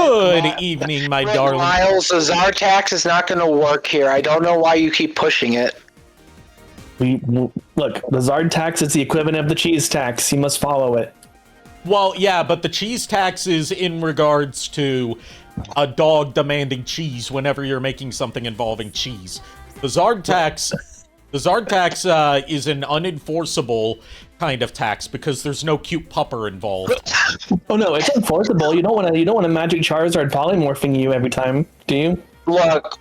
Good evening, my darling. Miles, the Zartax is not going to work here. I don't know why you keep pushing it. Look, the Zard tax is the equivalent of the cheese tax. You must follow it. Well, yeah, but the cheese tax is in regards to a dog demanding cheese whenever you're making something involving cheese. The Zard tax is an unenforceable kind of tax because there's no cute pupper involved. Oh no, it's enforceable. You don't want a magic Charizard polymorphing you every time, do you? Look,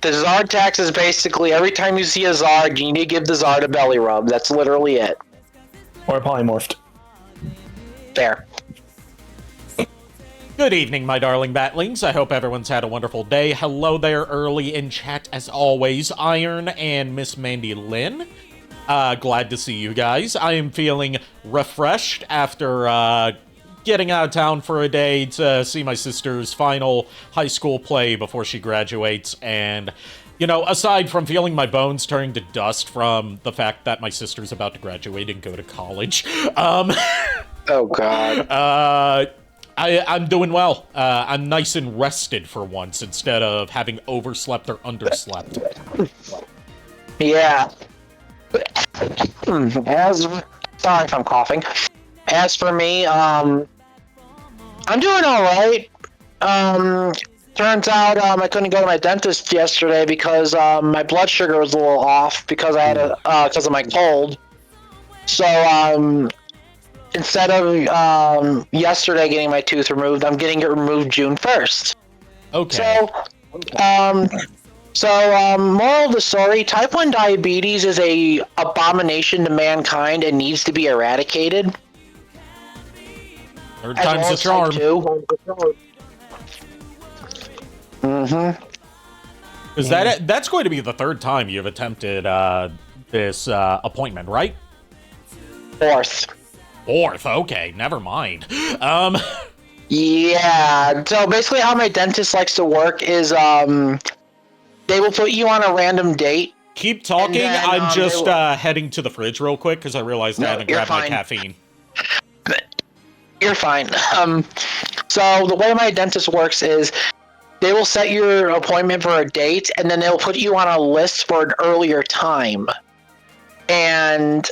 the Zard tax is basically every time you see a Zard, you need to give the Zard a belly rub. That's literally it. Or polymorphed. Fair. Good evening, my darling batlings. I hope everyone's had a wonderful day. Hello there early in chat, as always, Iron and Miss Mandy Lynn. Glad to see you guys. I am feeling refreshed after getting out of town for a day to see my sister's final high school play before she graduates. And, you know, aside from feeling my bones turning to dust from the fact that my sister's about to graduate and go to college, oh god. I'm doing well. I'm nice and rested for once instead of having overslept or underslept. Yeah. Sorry if I'm coughing. As for me, I'm doing alright. Turns out I couldn't go to my dentist yesterday because my blood sugar was a little off because I had because of my cold. So instead of yesterday getting my tooth removed, I'm getting it removed June 1st. Okay. So, moral of the story, type 1 diabetes is a abomination to mankind and needs to be eradicated. Third time's the charm. Mm-hmm. Because that's going to be the third time you've attempted this appointment, right? Fourth, okay, never mind. Yeah, so basically how my dentist likes to work is, they will put you on a random date. Keep talking, then, I'm just heading to the fridge real quick, because I realized I haven't grabbed my caffeine. You're fine. So the way my dentist works is, they will set your appointment for a date, and then they'll put you on a list for an earlier time. And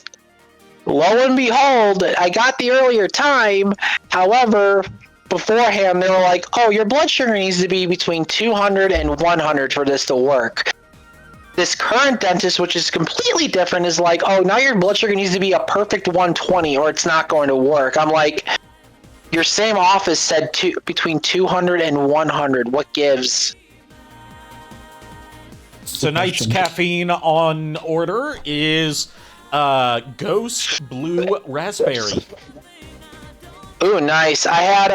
lo and behold, I got the earlier time. However, beforehand, they were like, oh, your blood sugar needs to be between 200 and 100 for this to work. This current dentist, which is completely different, is like, oh, now your blood sugar needs to be a perfect 120 or it's not going to work. I'm like, your same office said between 200 and 100. What gives? Tonight's caffeine on order is Ghost Blue Raspberry. Ooh, nice. I had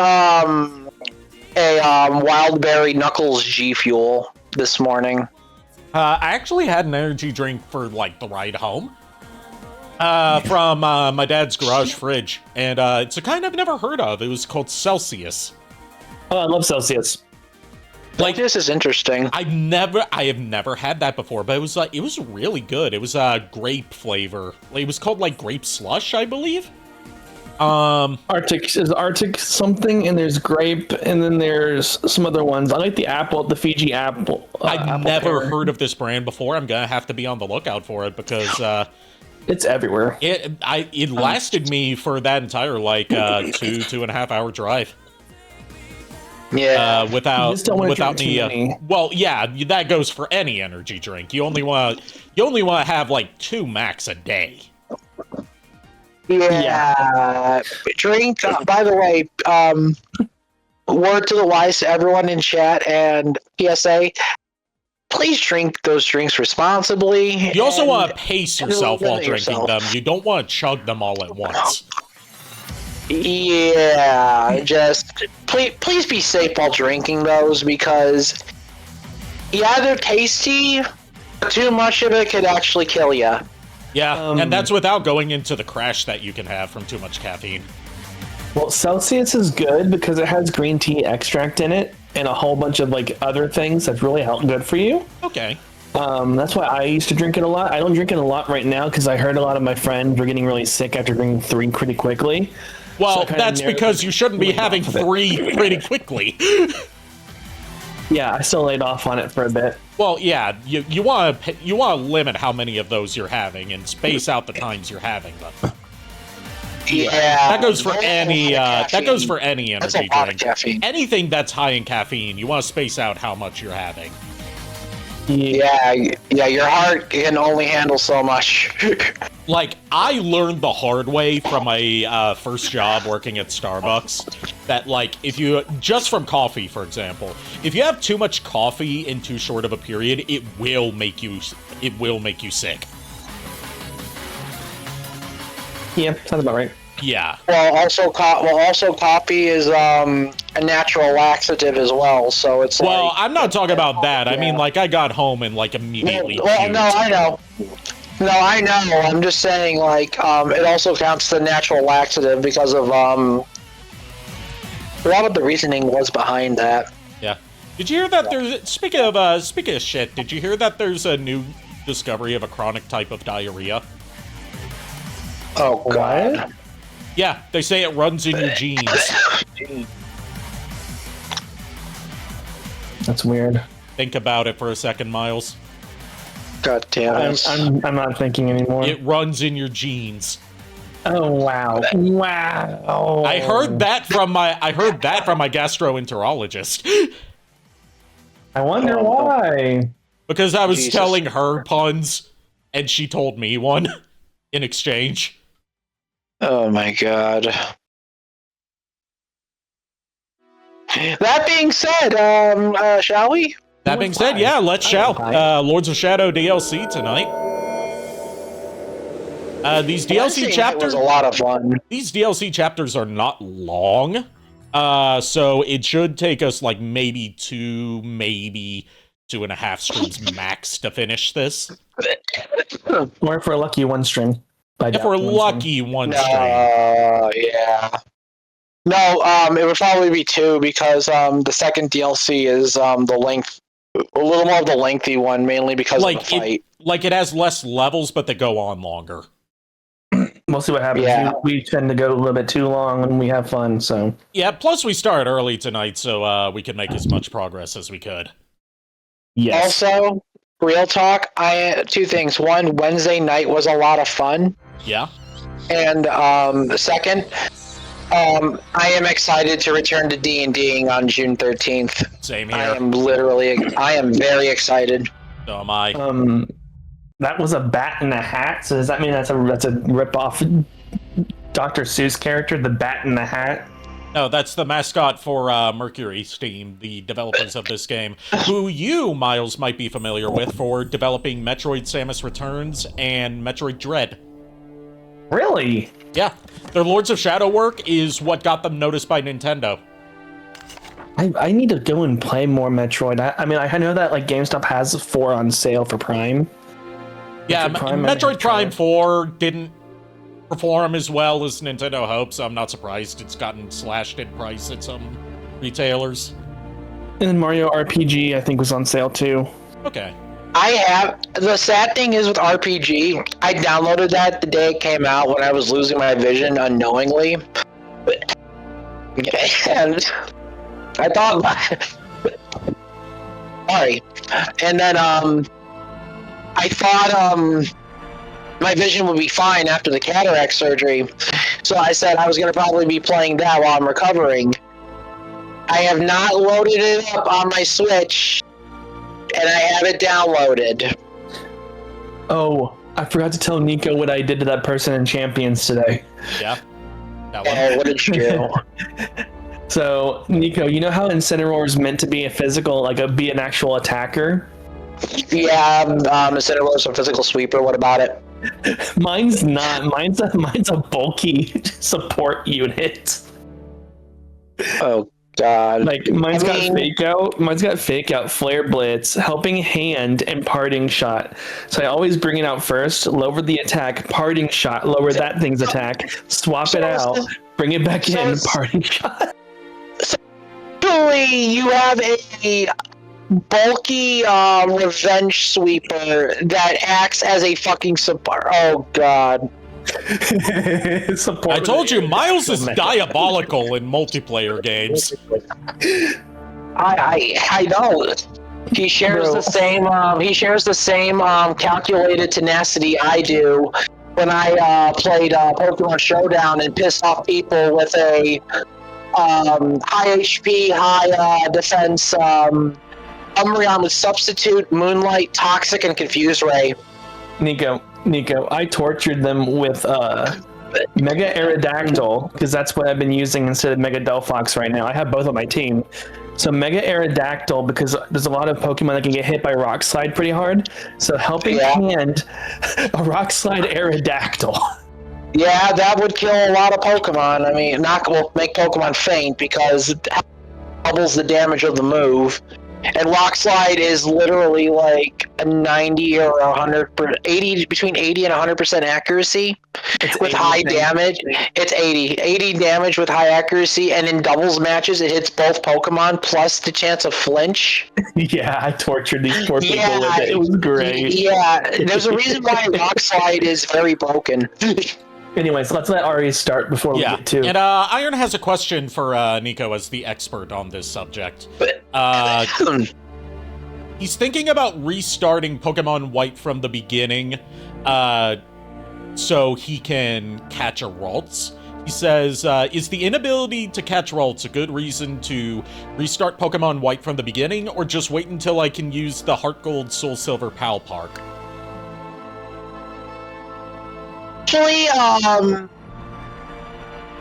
a Wild Berry Knuckles G Fuel this morning. I actually had an energy drink for, like, the ride home. From my dad's garage fridge. And it's a kind I've never heard of. It was called Celsius. Oh, I love Celsius. Like, this is interesting. I have never had that before, but it was really good. It was grape flavor. It was called, like, grape slush, I believe. Arctic something, and there's grape, and then there's some other ones. I like the Fiji apple. I've never heard of this brand before. I'm gonna have to be on the lookout for it because it's everywhere. It lasted me for that entire like 2.5 hour drive. Yeah, without me. Well, yeah, that goes for any energy drink. You only want to have like 2 max a day. Yeah. Drink. By the way, word to the wise to everyone in chat and PSA. Please drink those drinks responsibly. You also want to pace yourself while drinking them. You don't want to chug them all at once. Yeah, just please be safe while drinking those because yeah, they're tasty. But too much of it could actually kill you. Yeah, and that's without going into the crash that you can have from too much caffeine. Well, Celsius is good because it has green tea extract in it and a whole bunch of like other things that's really good for you. Okay. That's why I used to drink it a lot. I don't drink it a lot right now because I heard a lot of my friends were getting really sick after drinking 3 pretty quickly. Well, so that's because you shouldn't be having 3 pretty quickly. Yeah, I still laid off on it for a bit. Well, yeah, you want to limit how many of those you're having and space out the times you're having them. Yeah, that goes for any energy that's a lot of drink. caffeine. Anything that's high in caffeine, you want to space out how much you're having. Yeah, your heart can only handle so much. Like, I learned the hard way from my first job working at Starbucks that, like, if you, just from coffee, for example, if you have too much coffee in too short of a period, it will make you sick. Yeah, sounds about right. Yeah. Well, also coffee is a natural laxative as well, so it's well, like... I'm not talking about that. I mean, like, I got home and, like, immediately puked. No, I know. No, I know. I'm just saying, like, it also counts the natural laxative because of, a lot of the reasoning was behind that. Yeah. Did you hear that there's... Speaking of shit, did you hear that there's a new discovery of a chronic type of diarrhea? Oh, God. Yeah, they say it runs in your genes. That's weird. Think about it for a second, Miles. God damn it. I'm not thinking anymore. It runs in your genes. Oh wow! Wow! I heard that from my gastroenterologist. I wonder why. Because I was Jesus. telling her puns, and she told me one in exchange. Oh my God. That being said, shall we? That being said, yeah, let's shall. Lords of Shadow DLC tonight. These DLC chapters was a lot of fun. These DLC chapters are not long, so it should take us like maybe 2.5 streams max to finish this. Or if we're lucky, one stream. If we're lucky, one stream. Yeah. No, it would probably be 2 because the second DLC is a little more of the lengthy one, mainly because of the fight. It has less levels, but they go on longer. We'll see what happens. Yeah. We tend to go a little bit too long and we have fun, so. Yeah, plus we start early tonight, so we can make as much progress as we could. Yes. Also, real talk, 2 things. One, Wednesday night was a lot of fun. Yeah. And second, I am excited to return to D&Ding on June 13th. Same here. I am very excited. So am I. That was a bat in a hat, so does that mean that's a rip-off Dr. Seuss character, the bat in the hat? No, that's the mascot for Mercury Steam, the developers of this game, who you, Miles, might be familiar with for developing Metroid Samus Returns and Metroid Dread. Really? Yeah. Their Lords of Shadow work is what got them noticed by Nintendo. I need to go and play more Metroid. I mean, I know that like GameStop has 4 on sale for Prime. Yeah, Metroid Prime 4 didn't perform as well as Nintendo hoped, so I'm not surprised it's gotten slashed in price at some retailers. And then Mario RPG, I think, was on sale too. Okay. The sad thing is with RPG, I downloaded that the day it came out when I was losing my vision unknowingly. And I thought, sorry. And then, I thought, my vision would be fine after the cataract surgery. So I said I was going to probably be playing that while I'm recovering. I have not loaded it up on my Switch, and I have it downloaded. Oh, I forgot to tell Nico what I did to that person in Champions today. Yeah. That one. Oh, what did you do? So, Nico, you know how Incineroar is meant to be a physical, be an actual attacker? Yeah, Incineroar is a physical sweeper. What about it? Mine's not. Mine's a bulky support unit. Oh God! Mine's got fake out, flare blitz, helping hand, and parting shot. So I always bring it out first, lower the attack, parting shot, lower that thing's attack, swap it out, bring it back in, parting shot. Actually, you have a bulky revenge sweeper that acts as a fucking support. Oh God! I told you, Miles is diabolical in multiplayer games. I know. He shares Bro. the same. He shares the same calculated tenacity I do when I played Pokemon Showdown and pissed off people with a high HP, high defense Umbreon with Substitute, Moonlight, Toxic, and Confuse Ray. Nico, I tortured them with Mega Aerodactyl, because that's what I've been using instead of Mega Delphox right now. I have both on my team. So Mega Aerodactyl, because there's a lot of Pokemon that can get hit by Rock Slide pretty hard. So helping hand a Rock Slide Aerodactyl. Yeah, that would kill a lot of Pokemon. I mean, will make Pokemon faint because it doubles the damage of the move. And Rock Slide is literally like a 90 or 100, 80, between 80 and 100% accuracy with high damage. It's 80 damage with high accuracy, and in doubles matches, it hits both Pokemon plus the chance of flinch. Yeah, I tortured these poor people with it. It was great. Yeah, there's a reason why Rock Slide is very broken. Anyways, let's let Ari start before we get to. And Iron has a question for Nico as the expert on this subject. He's thinking about restarting Pokemon White from the beginning so he can catch a Ralts. He says, is the inability to catch Ralts a good reason to restart Pokemon White from the beginning, or just wait until I can use the Heart Gold Soul Silver PAL Park? Actually,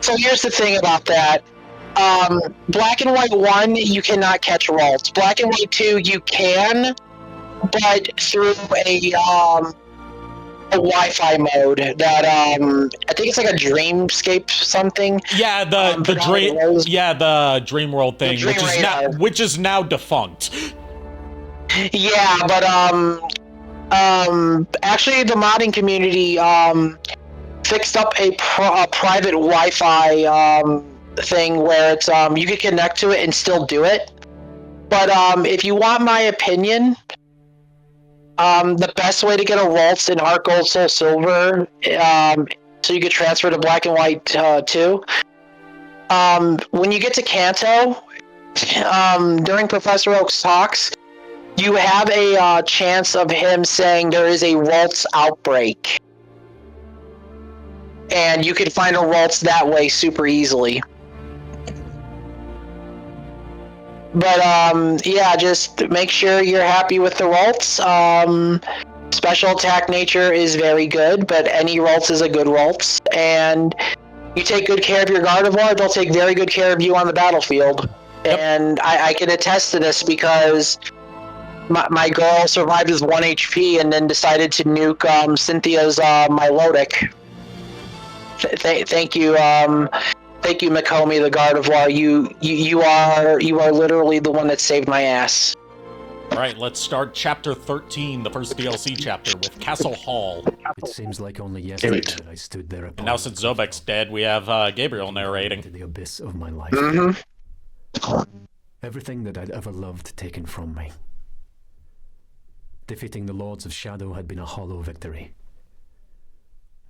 so here's the thing about that. Black and White 1, you cannot catch Ralts. Black and White 2, you can, but through a Wi-Fi mode that, I think it's like a Dreamscape something. Yeah, the Dream World thing, which is now defunct. Yeah, but, actually the modding community, fixed up a private Wi-Fi thing where it's you can connect to it and still do it. But if you want my opinion, the best way to get a Ralts in Heart Gold Soul Silver, so you could transfer to Black and White 2. When you get to Kanto, during Professor Oak's talks, you have a chance of him saying there is a Ralts outbreak. And you can find a Ralts that way super easily. But, yeah, just make sure you're happy with the Ralts. Special attack nature is very good, but any Ralts is a good Ralts. And you take good care of your Gardevoir, they'll take very good care of you on the battlefield. Yep. And I can attest to this because my girl survived with 1 HP and then decided to nuke Cynthia's Milotic. Thank you, Makomi, the Gardevoir. You are literally the one that saved my ass. All right, let's start Chapter 13, the first DLC chapter, with Castle Hall. It seems like only yesterday that I stood there. And now since Zobek's dead, we have Gabriel narrating. To the abyss of my life. Mm-hmm. Everything that I'd ever loved taken from me. Defeating the Lords of Shadow had been a hollow victory.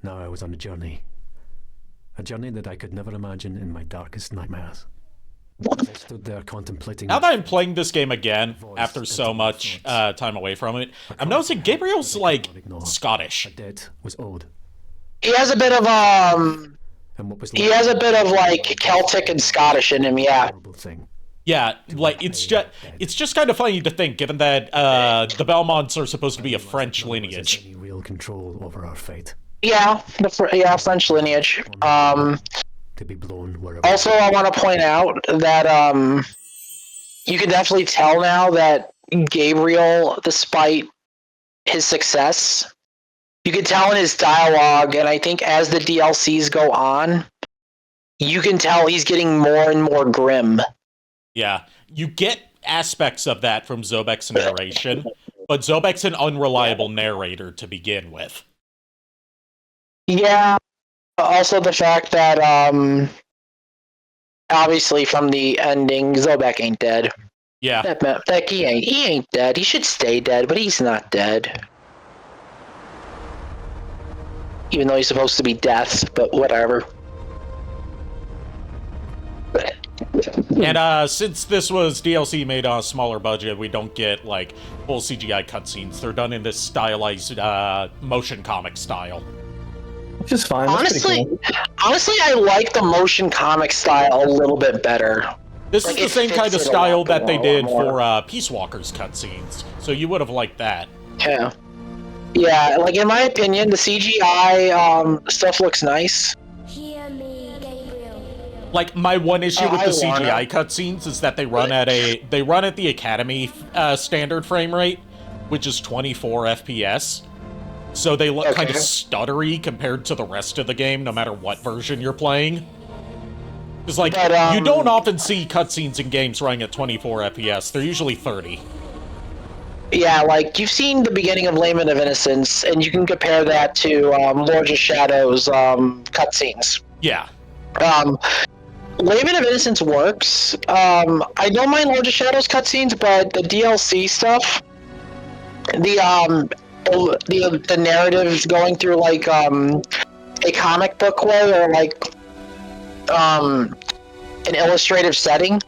Now I was on a journey. A journey that I could never imagine in my darkest nightmares. As I stood there contemplating... Now that I'm playing this game again, after so much time away from it, I'm noticing Gabriel's, like, Scottish. A debt was owed. He has a bit of, like, Celtic and Scottish in him, yeah. Yeah, like, it's just kind of funny to think, given that the Belmonts are supposed to be a French lineage. Any real control over our fate. Yeah, French lineage. To be blown wherever. Also, I want to point out that you can definitely tell now that Gabriel, despite his success, you can tell in his dialogue, and I think as the DLCs go on, you can tell he's getting more and more grim. Yeah, you get aspects of that from Zobek's narration, but Zobek's an unreliable narrator to begin with. Yeah, also the fact that, obviously from the ending, Zobek ain't dead. Yeah. That he ain't dead. He should stay dead, but he's not dead. Even though he's supposed to be death, but whatever. And since this was DLC made on a smaller budget, we don't get like full CGI cutscenes. They're done in this stylized motion comic style. Which is fine. That's pretty cool. Honestly, I like the motion comic style a little bit better. This Like, is the it same fits kind of it a style lot that they more- did more. for Peace Walker's cutscenes, so you would have liked that. Yeah. Yeah, like in my opinion, the CGI stuff looks nice. Hear me, Gabriel. Like, my one issue with I the CGI wanna- cutscenes is that they run at the Academy standard frame rate, which is 24 FPS. So they look kind of Okay. stuttery compared to the rest of the game, no matter what version you're playing. Because, like, But, you don't often see cutscenes in games running at 24 FPS. They're usually 30. Yeah, like you've seen the beginning of Lament of Innocence, and you can compare that to Lords of Shadow's cutscenes. Yeah. Lament of Innocence works. I don't mind Lords of Shadow's cutscenes, but the DLC stuff, the narrative going through like a comic book way or like an illustrative setting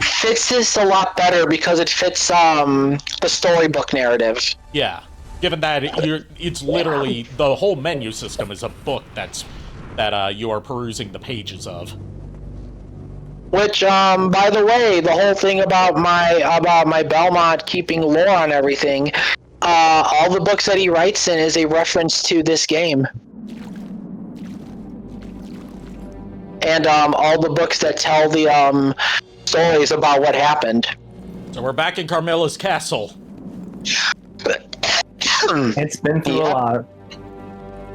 fits this a lot better because it fits the storybook narrative. Yeah. Given that it's literally the whole menu system is a book that you are perusing the pages of. Which, by the way, the whole thing about my Belmont keeping lore on everything, all the books that he writes in is a reference to this game. And all the books that tell the stories about what happened. So we're back in Carmilla's castle. It's been through a lot.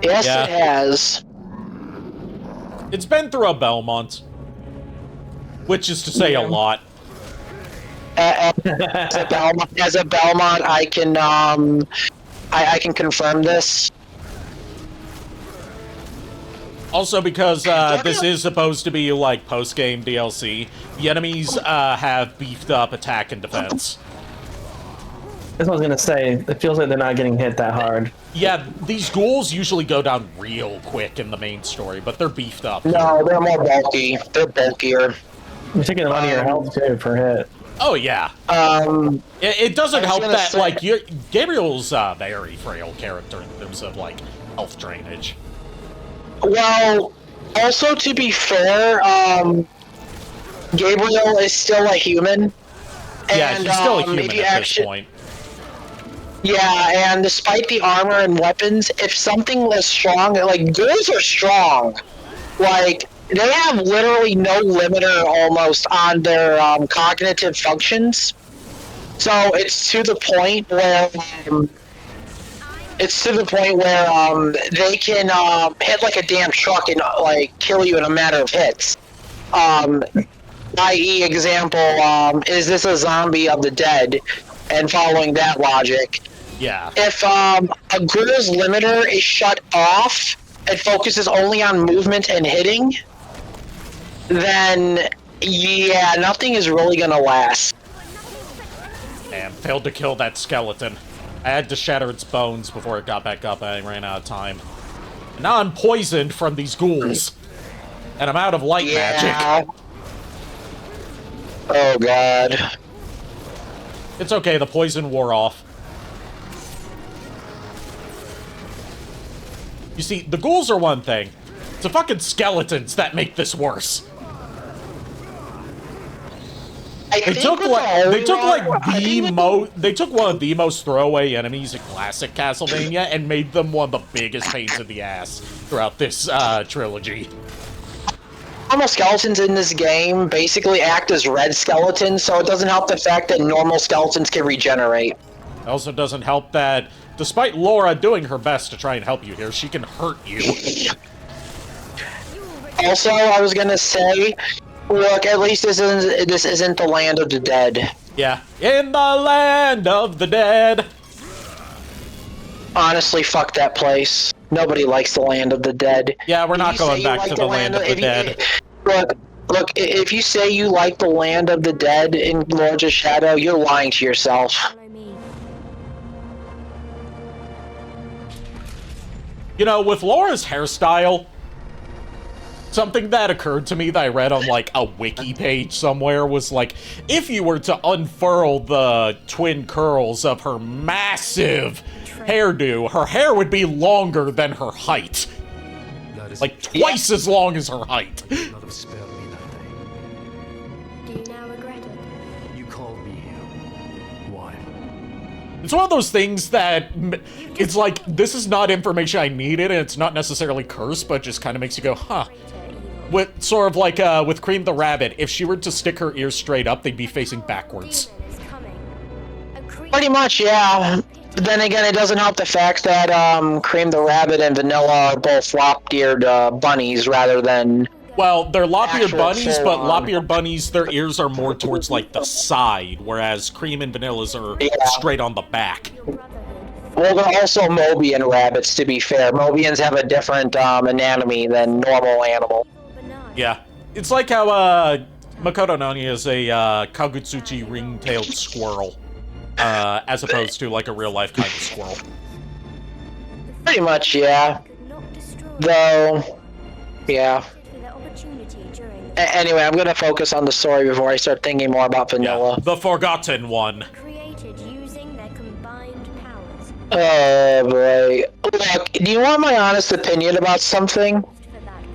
Yes, Yeah. it has. It's been through a Belmont. Which is to say a lot. As a Belmont, I can I can confirm this. Also, because this is supposed to be like post-game DLC, the enemies have beefed up attack and defense. That's what I was gonna say. It feels like they're not getting hit that hard. Yeah, these ghouls usually go down real quick in the main story, but they're beefed up. No, they're more bulky. They're bulkier. You're taking a lot of your health too per hit. Oh yeah. It doesn't I was help gonna that say- like Gabriel's a very frail character in terms of like health drainage. Well, also to be fair, Gabriel is still a human. Yeah, and, he's still a if human you at this actu- point. Yeah, and despite the armor and weapons, if something is strong, like ghouls are strong, like they have literally no limiter almost on their cognitive functions. So it's to the point where they can hit like a damn truck and like kill you in a matter of hits. I.e., example, is this a zombie of the dead? And following that logic, Yeah. if a ghoul's limiter is shut off and focuses only on movement and hitting, then yeah, nothing is really gonna last. Damn, failed to kill that skeleton. I had to shatter its bones before it got back up and I ran out of time. And now I'm poisoned from these ghouls. And I'm out of light magic. Yeah. Oh god. It's okay, the poison wore off. You see, the ghouls are one thing. It's the fucking skeletons that make this worse. They took one of the most throwaway enemies in classic Castlevania and made them one of the biggest pains in the ass throughout this trilogy. Normal skeletons in this game basically act as red skeletons, so it doesn't help the fact that normal skeletons can regenerate. It also doesn't help that, despite Laura doing her best to try and help you here, she can hurt you. Also, I was gonna say, look, at least this isn't the land of the dead. Yeah. In the land of the dead. Honestly, fuck that place. Nobody likes the land of the dead. Yeah, we're not If you say going you back like to the land of the if you- dead. Look, if you say you like the land of the dead in Lords of Shadow, you're lying to yourself. Follow me. You know, with Laura's hairstyle, Something that occurred to me that I read on, like, a wiki page somewhere was, like, if you were to unfurl the twin curls of her massive hairdo, her hair would be longer than her height. That is Like, twice as long as her height. not have spared me that day. Do you now regret it? You called me here. Why? It's one of those things that, it's like, this is not information I needed, and it's not necessarily cursed, but just kind of makes you go, huh. With, sort of like, with Cream the Rabbit, if she were to stick her ears straight up, they'd be facing backwards. Pretty much, yeah. But then again, it doesn't help the fact that Cream the Rabbit and Vanilla are both lop-eared bunnies rather than... Well, they're lop-eared Actual bunnies, but full-on. lop-eared bunnies, their ears are more towards, like, the side, whereas Cream and Vanilla's are straight on the back. Well, they're also Mobian rabbits, to be fair. Mobians have a different anatomy than normal animal. Yeah. It's like how, Makoto Nani is a, Kagutsuchi ring-tailed squirrel, as opposed to, like, a real-life kind of squirrel. Pretty much, yeah. Though, yeah. Anyway, I'm gonna focus on the story before I start thinking more about Vanilla. Yeah. The Forgotten One. Created using their combined powers. Oh, boy. Look, do you want my honest opinion about something?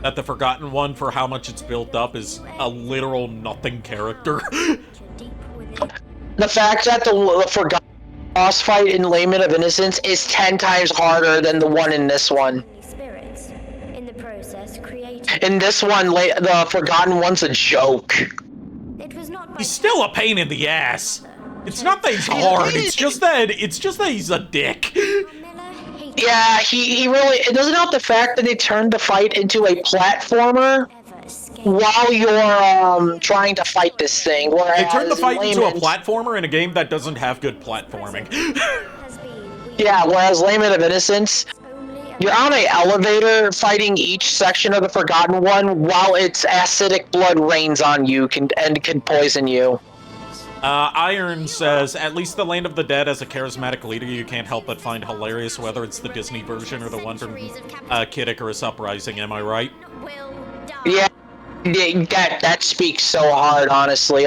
That the Forgotten One, for how much it's built up, is a literal nothing character. The fact that the Forgotten boss fight in Lament of Innocence is 10 times harder than the one in this one. Spirits, in the process, created. In this one, the Forgotten One's a joke. It was not by He's still a pain in the ass. It's not that he's hard, it's just that he's a dick. Miller hated Yeah, he really... It doesn't help the fact that they turned the fight into a platformer ever escape. while you're trying to fight this thing, whereas They turned the fight into a Lament- platformer in a game that doesn't have good platforming. Has been Yeah, whereas Lament of Innocence, only a you're on an elevator fighting each section of the Forgotten One while its acidic blood rains on you and can poison you. Iron says, at least the Land of the Dead has a charismatic leader you can't help but find hilarious, whether it's the Disney version or the one from Kid Icarus Uprising, am I right? will die. Yeah, that speaks so hard, honestly.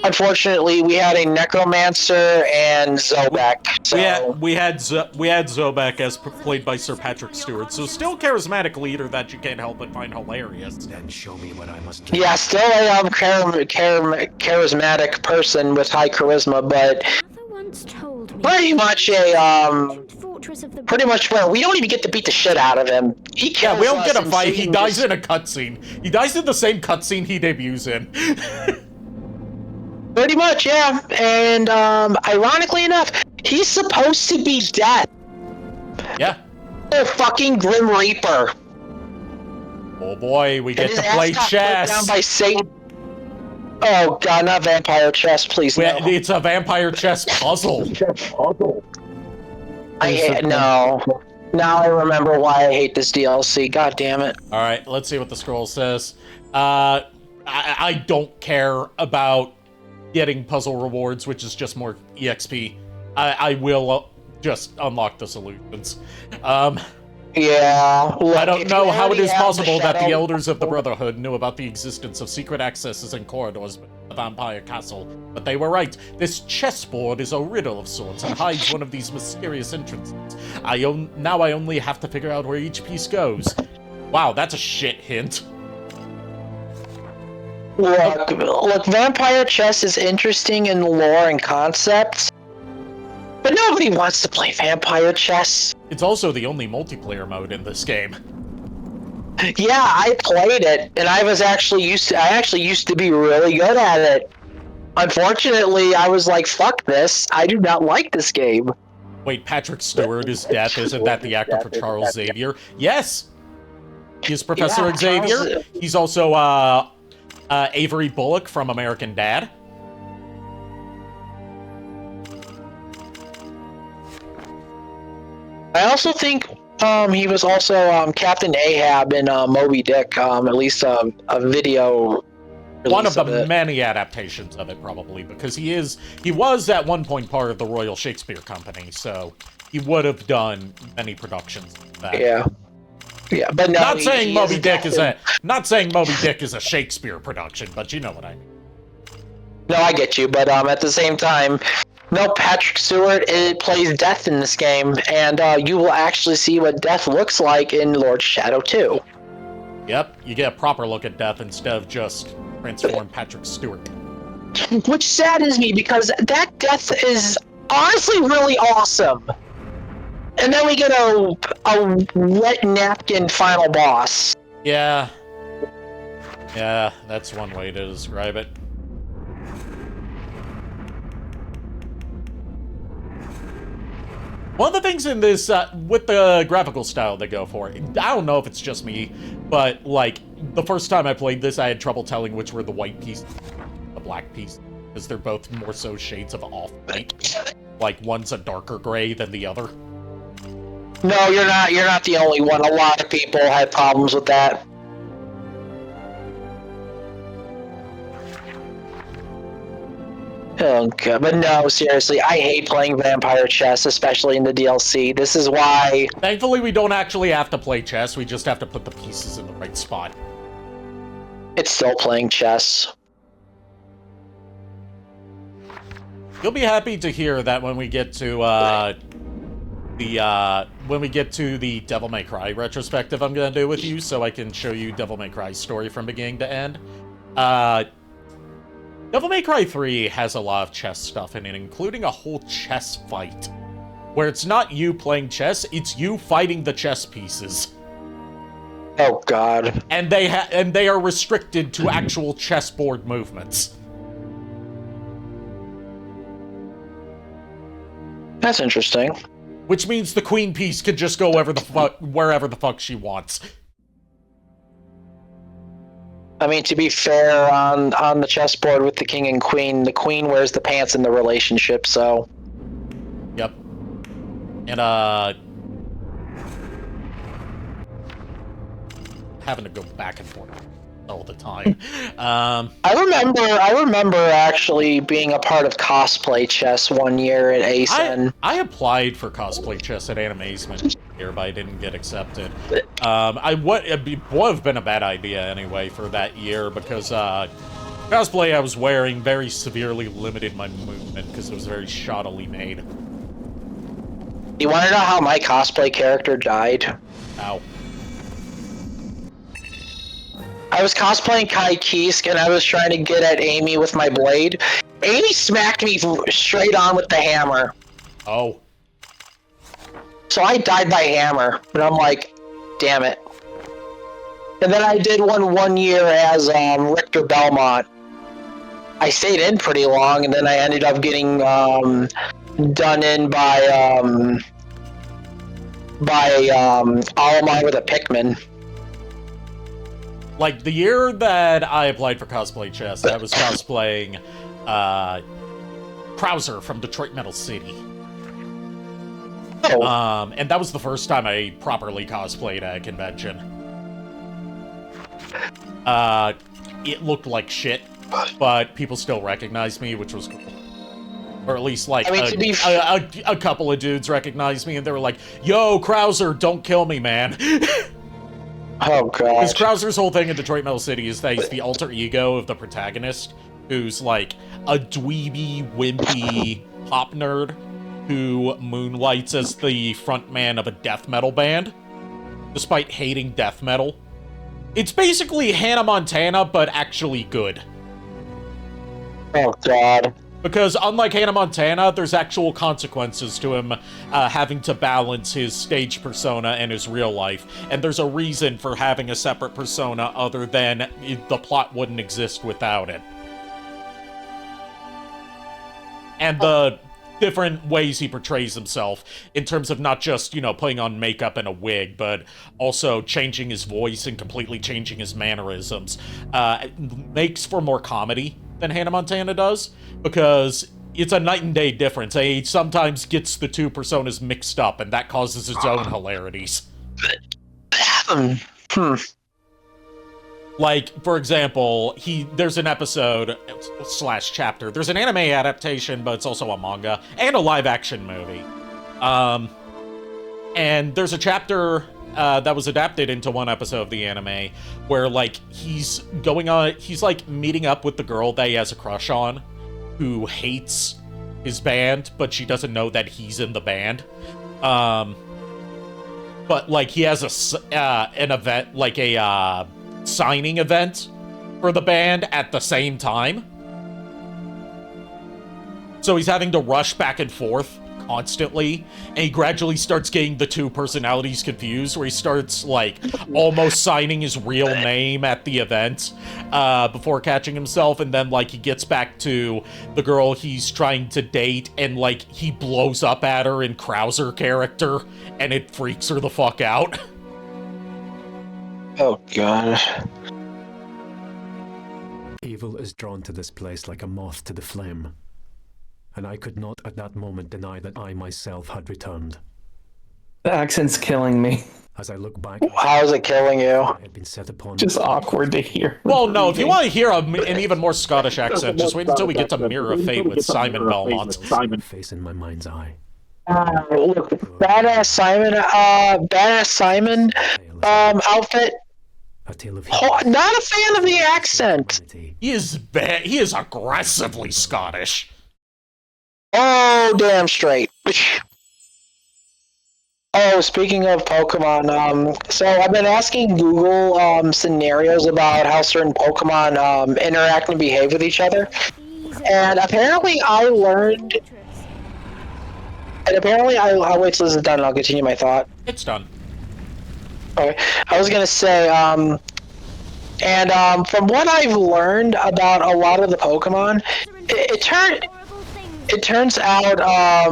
Unfortunately, we had a Necromancer and Zobek. So We had Zobek as played by Sir Patrick Stewart, so still charismatic leader that you can't help but find hilarious. Then show me what I must do. yeah, still a charismatic person with high charisma, but Mother once told me pretty much fortress of the pretty much where we don't even get to beat the shit out of him. He Yeah, we don't kills get us a and fight, he seems- dies in a cutscene. He dies in the same cutscene he debuts in. Pretty much, yeah. And ironically enough, he's supposed to be dead. Yeah. The fucking Grim Reaper. Oh boy, we And get his to ass play got put chess. down by Satan. Oh god, not vampire chess, please no. It's a vampire chess puzzle. I hate no. Now I remember why I hate this DLC. God damn it. All right, let's see what the scroll says. I don't care about getting puzzle rewards, which is just more EXP. I will just unlock the solutions. Yeah. Look, I don't if know you how it already is have possible that the Shadow- elders of the Brotherhood knew about the existence of secret accesses and corridors in the vampire castle, but they were right. This chessboard is a riddle of sorts and hides one of these mysterious entrances. Now I only have to figure out where each piece goes. Wow, that's a shit hint. Look, vampire chess is interesting in lore and concepts, but nobody wants to play vampire chess. It's also the only multiplayer mode in this game. Yeah, I played it, and I actually used to be really good at it. Unfortunately, I was like, fuck this. I do not like this game. Wait, Patrick Stewart is death, isn't that the actor for Charles Xavier? Yes! He's Professor Yeah, Xavier. Charles- He's also, Avery Bullock from American Dad. I also think he was also Captain Ahab in Moby Dick, at least a video One of release the it. many adaptations of it, probably, because he was at one point part of the Royal Shakespeare Company, so he would have done many productions of that. Yeah. Yeah, but no. Not saying he Moby is Dick is definitely- not saying Moby Dick is a Shakespeare production, but you know what I mean. No, I get you, but at the same time, no, Patrick Stewart plays Death in this game, and you will actually see what Death looks like in Lord Shadow 2. Yep, you get a proper look at Death instead of just transform Patrick Stewart. Which saddens me because that Death is honestly really awesome. And then we get a wet napkin final boss. Yeah. Yeah, that's one way to describe it. One of the things in this, with the graphical style they go for, I don't know if it's just me, but, like, the first time I played this, I had trouble telling which were the white piece, the black piece, because they're both more so shades of off-white. Like, one's a darker gray than the other. No, you're not. You're not the only one. A lot of people had problems with that. Oh god, but no, seriously, I hate playing Vampire Chess, especially in the DLC. This is why. Thankfully, we don't actually have to play chess, we just have to put the pieces in the right spot. It's still playing chess. You'll be happy to hear that when we get to, the Devil May Cry retrospective I'm gonna do with you, so I can show you Devil May Cry's story from beginning to end. Devil May Cry 3 has a lot of chess stuff in it, including a whole chess fight, where it's not you playing chess, it's you fighting the chess pieces. Oh god. And they are restricted to actual chessboard movements. That's interesting. Which means the queen piece can just go wherever the fuck she wants. I mean, to be fair, on the chessboard with the king and queen, the queen wears the pants in the relationship, so... Yep. And, having to go back and forth all the time. I remember actually being a part of cosplay chess one year at ASEN. I applied for cosplay chess at Animazement here, but I didn't get accepted. It would have been a bad idea anyway for that year, because cosplay I was wearing very severely limited my movement because it was very shoddily made. You want to know how my cosplay character died? Ow. I was cosplaying Kai Kisk, and I was trying to get at Amy with my blade. Amy smacked me straight on with the hammer. Oh. So I died by hammer, but I'm like, damn it. And then I did one year as Richter Belmont. I stayed in pretty long, and then I ended up getting done in by Alamar with a Pikmin. Like, the year that I applied for cosplay chess, I was cosplaying Krauser from Detroit Metal City. Oh. And that was the first time I properly cosplayed at a convention. It looked like shit, but people still recognized me, which was cool. Or at least, like, a couple of dudes recognized me, and they were like, "Yo, Krauser, don't kill me, man." Oh, God. Because Krauser's whole thing in Detroit Metal City is that he's the alter ego of the protagonist, who's, like, a dweeby, wimpy pop nerd who moonlights as the frontman of a death metal band, despite hating death metal. It's basically Hannah Montana, but actually good. Oh, God. Because unlike Hannah Montana, there's actual consequences to him having to balance his stage persona and his real life. And there's a reason for having a separate persona other than the plot wouldn't exist without it. And the different ways he portrays himself in terms of not just, you know, putting on makeup and a wig, but also changing his voice and completely changing his mannerisms, makes for more comedy than Hannah Montana does, because it's a night and day difference. He sometimes gets the two personas mixed up, and that causes its own hilarities. Like, for example, there's an episode / chapter. There's an anime adaptation, but it's also a manga and a live action movie. And there's a chapter that was adapted into one episode of the anime, where like he's like meeting up with the girl that he has a crush on, who hates his band, but she doesn't know that he's in the band. But like he has an event, like a signing event for the band at the same time. So he's having to rush back and forth constantly, and he gradually starts getting the two personalities confused, where he starts like almost signing his real name at the event before catching himself, and then like he gets back to the girl he's trying to date, and like he blows up at her in Krauser character, and it freaks her the fuck out. Oh god. Evil is drawn to this place like a moth to the flame, and I could not at that moment deny that I myself had returned. The accent's killing me. As I look back, How is it killing you? I had been set upon. Just awkward to hear. Well, no, if you want to hear an even more Scottish accent, just wait until we get to Mirror of Fate with Simon Belmont. Face in my mind's eye. Look, Badass Simon outfit. A tale of Not a fan of the accent. He is bad. He is aggressively Scottish. Oh, damn straight. Oh, speaking of Pokemon, so I've been asking Google scenarios about how certain Pokemon interact and behave with each other, and apparently I'll wait till this is done and I'll continue my thought. It's done. Okay. I was gonna say, from what I've learned about a lot of the Pokemon, it turns out that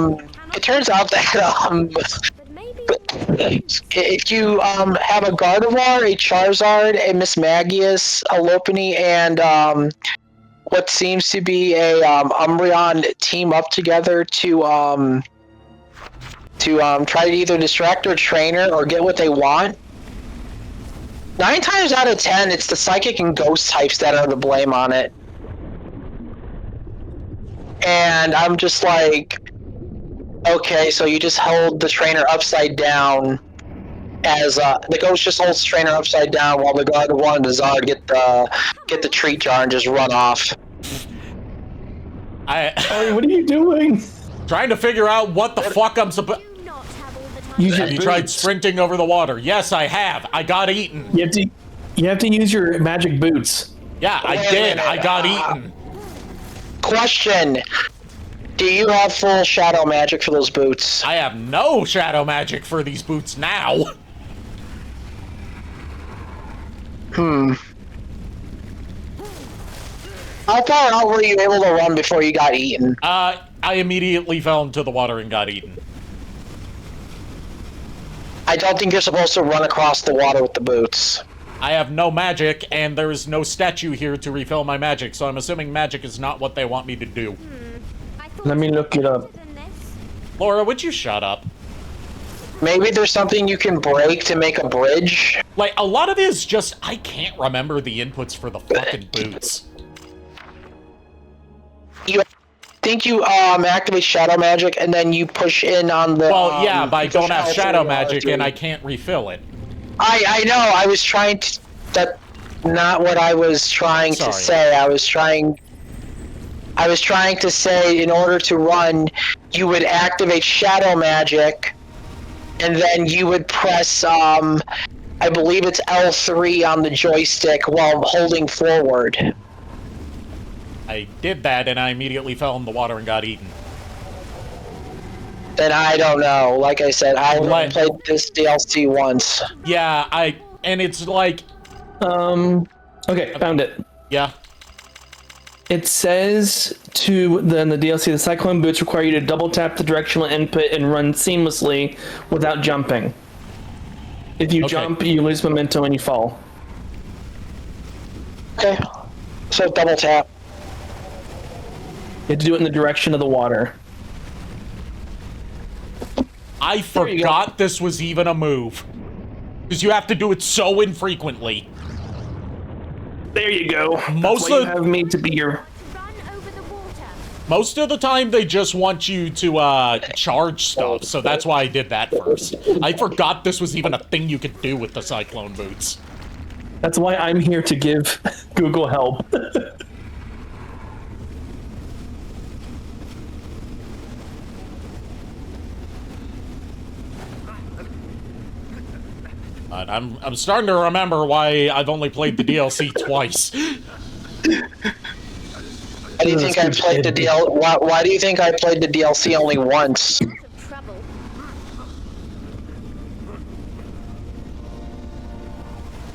if you have a Gardevoir, a Charizard, a Mismagius, a Lopunny, and what seems to be a Umbreon team up together to try to either distract or trainer or get what they want, 9 times out of 10, it's the Psychic and Ghost types that are to blame on it. And I'm just like, okay, so you just hold the trainer upside down, as the Ghost just holds the trainer upside down while the Gardevoir and the Zard get the treat jar and just run off. Sorry, what are you doing? Trying to figure out what the fuck I'm supposed. Have you tried sprinting over the water? Yes, I have. I got eaten. You have to use your magic boots. Yeah, I did. I got eaten. Question: do you have full shadow magic for those boots? I have no shadow magic for these boots now. How far out were you able to run before you got eaten? I immediately fell into the water and got eaten. I don't think you're supposed to run across the water with the boots. I have no magic, and there is no statue here to refill my magic, so I'm assuming magic is not what they want me to do. Let me look it up. Laura, would you shut up? Maybe there's something you can break to make a bridge? Like, a lot of it is just, I can't remember the inputs for the fucking boots. You think you activate shadow magic and then you push in on the... Well, yeah, but I don't have shadow magic and I can't refill it. I know, I was trying to... That's not what I was trying to say. I was trying to say, in order to run, you would activate shadow magic, and then you would press, I believe it's L3 on the joystick while holding forward. I did that, and I immediately fell in the water and got eaten. Then I don't know. Like I said, I only played this DLC once. Yeah, and it's like... Okay, found it. Yeah. It says in the DLC, the Cyclone Boots require you to double tap the directional input and run seamlessly without jumping. If you jump, you lose momentum and you fall. Okay. So double tap. You have to do it in the direction of the water. I forgot this was even a move. Because you have to do it so infrequently. There you go. Most That's why you have me to be your... Run over the water. Most of the time, they just want you to charge stuff, so that's why I did that first. I forgot this was even a thing you could do with the Cyclone Boots. That's why I'm here to give Google help. But I'm starting to remember why I've only played the DLC twice. Why do you think I played the Why do you think I played the DLC only once? Trouble.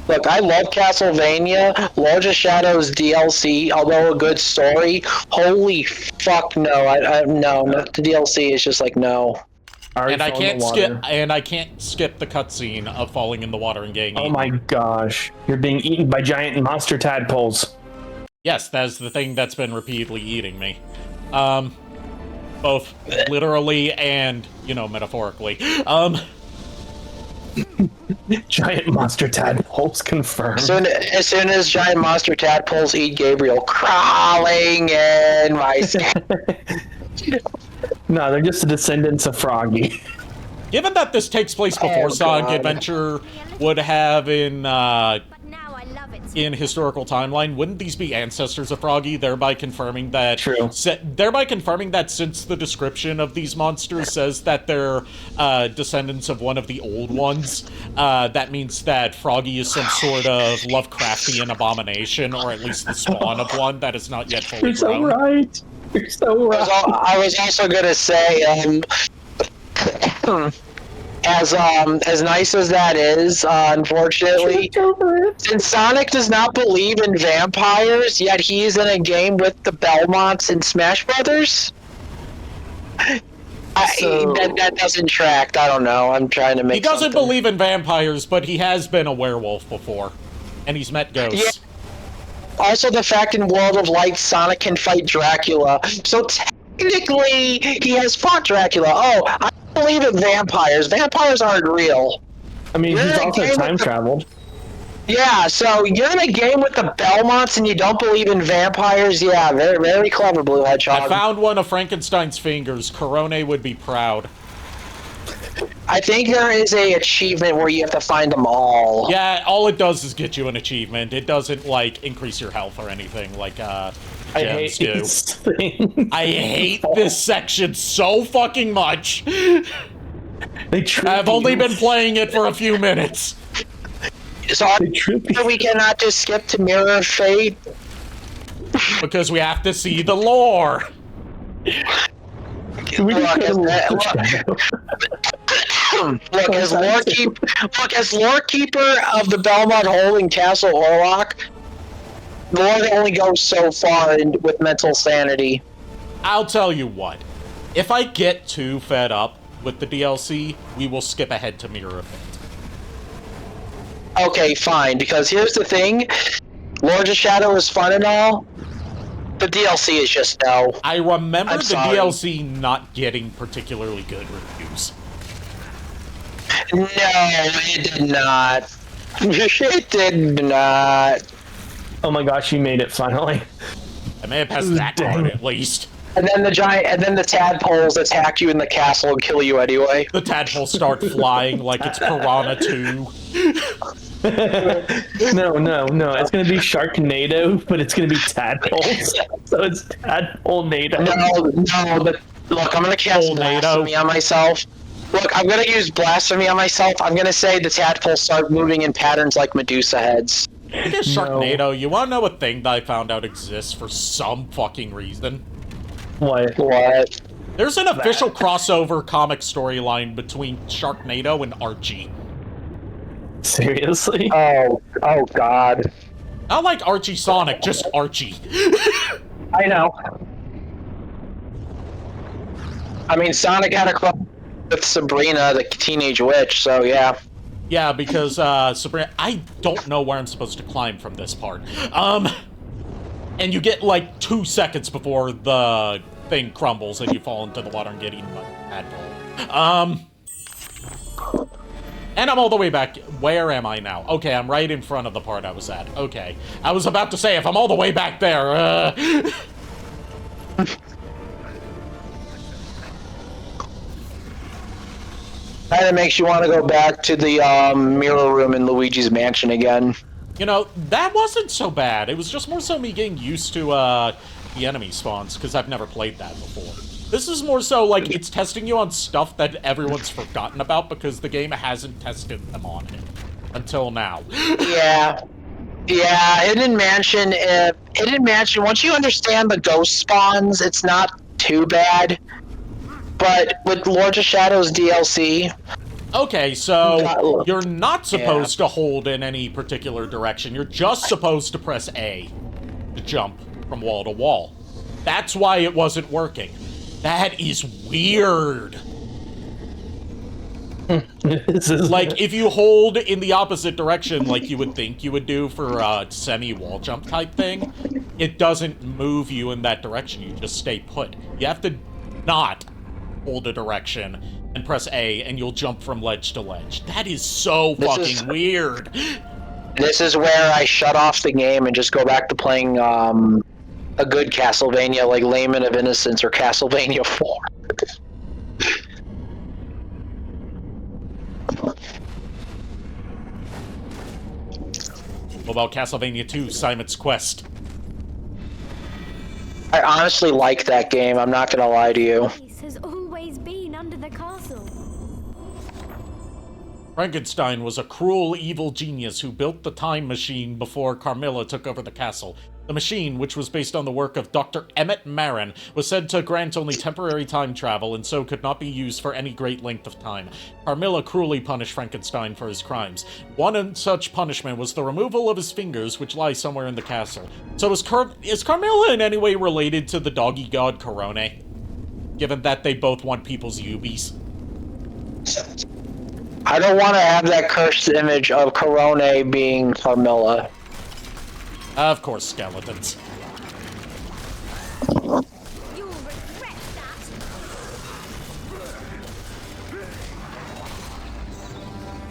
Look, I love Castlevania. Lords of Shadow's DLC, although a good story. Holy fuck, no! No, the DLC is just like no. And I can't skip the cutscene of falling in the water and getting eaten. Oh my gosh, you're being eaten by giant monster tadpoles. Yes, that's the thing that's been repeatedly eating me. Both literally and, metaphorically. Giant monster tadpoles confirmed. As soon as giant monster tadpoles eat Gabriel, crawling in my skin. No, they're just the descendants of Froggy. Given that this takes place before Sonic Adventure would have in historical timeline, wouldn't these be ancestors of Froggy, thereby confirming that? True. Thereby confirming that since the description of these monsters says that they're descendants of one of the old ones, that means that Froggy is some sort of Lovecraftian abomination, or at least the spawn of one that is not yet fully grown. You're so right. You're so right. I was also gonna say, as nice as that is, unfortunately, since Sonic does not believe in vampires, yet he's in a game with the Belmonts in Smash Brothers. That doesn't track. I don't know. I'm trying to make. He doesn't believe in vampires, but he has been a werewolf before, and he's met ghosts. Yeah. Also, the fact in World of Light, Sonic can fight Dracula, so technically he has fought Dracula. Oh, I believe in vampires. Vampires aren't real. I mean, he's also time traveled. Yeah, so you're in a game with the Belmonts and you don't believe in vampires? Yeah, very, very clever, Blue Hedgehog. I found one of Frankenstein's fingers. Corone would be proud. I think there is a achievement where you have to find them all. Yeah, all it does is get you an achievement. It doesn't, increase your health or anything like, gems do. I hate this section so fucking much. I've only been playing it for a few minutes. So we cannot just skip to Mirror of Fate? Because we have to see the lore. Look, as lore keeper of the Belmont Holding Castle Orlok, the lore only goes so far with mental sanity. I'll tell you what. If I get too fed up with the DLC, we will skip ahead to Mirror of Fate. Okay, fine, because here's the thing. Lords of Shadow is fun and all. The DLC is just no. I remember the DLC not getting particularly good reviews. No, it did not. It did not. Oh my gosh, you made it finally. I may have passed that part at least. And then the tadpoles attack you in the castle and kill you anyway. The tadpoles start flying like it's Piranha 2. No. It's gonna be Sharknado, but it's gonna be tadpoles. So it's Tadpole-nado. No. Look, I'm gonna cast Blasphemy on myself. Look, I'm gonna use Blasphemy on myself. I'm gonna say the tadpoles start moving in patterns like Medusa heads. It is Sharknado. You wanna know a thing that I found out exists for some fucking reason? What? There's an official crossover comic storyline between Sharknado and Archie. Seriously? Oh God. Not like Archie Sonic, just Archie. I know. I mean, Sonic had a cross with Sabrina, the teenage witch, so yeah. Yeah, because Sabrina, I don't know where I'm supposed to climb from this part. And you get like 2 seconds before the thing crumbles and you fall into the water and get eaten by a tadpole. And I'm all the way back. Where am I now? Okay, I'm right in front of the part I was at. Okay. I was about to say, if I'm all the way back there, Kind of makes you want to go back to the mirror room in Luigi's Mansion again. You know, that wasn't so bad. It was just more so me getting used to the enemy spawns, because I've never played that before. This is more so like it's testing you on stuff that everyone's forgotten about because the game hasn't tested them on it until now. Yeah. Yeah, Hidden Mansion, once you understand the ghost spawns, it's not too bad. But with Lords of Shadow's DLC... Okay, so you're not supposed to hold in any particular direction. You're just supposed to press A to jump from wall to wall. That's why it wasn't working. That is weird. Like, if you hold in the opposite direction like you would think you would do for a semi-wall jump type thing, it doesn't move you in that direction. You just stay put. You have to not hold a direction and press A, and you'll jump from ledge to ledge. That is so fucking weird. This is where I shut off the game and just go back to playing a good Castlevania, like Layman of Innocence or Castlevania 4. What about Castlevania 2, Simon's Quest? I honestly like that game, I'm not gonna lie to you. Has always been under the castle. Frankenstein was a cruel, evil genius who built the time machine before Carmilla took over the castle. The machine, which was based on the work of Dr. Emmett Marin, was said to grant only temporary time travel and so could not be used for any great length of time. Carmilla cruelly punished Frankenstein for his crimes. One such punishment was the removal of his fingers, which lie somewhere in the castle. So is Carmilla in any way related to the doggy god Corone? Given that they both want people's ubies. I don't want to have that cursed image of Corone being Carmilla. Of course, skeletons. You'll regret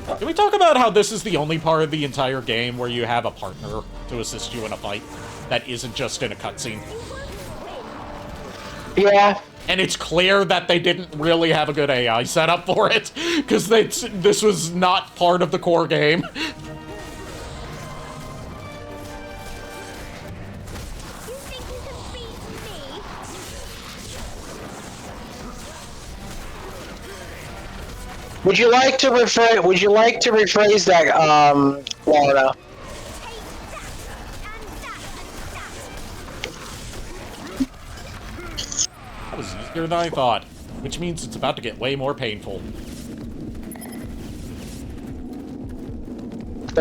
that. Can we talk about how this is the only part of the entire game where you have a partner to assist you in a fight that isn't just in a cutscene? Yeah. And it's clear that they didn't really have a good AI setup for it, because this was not part of the core game. Would you like to rephrase that, Laura? That was easier than I thought, which means it's about to get way more painful.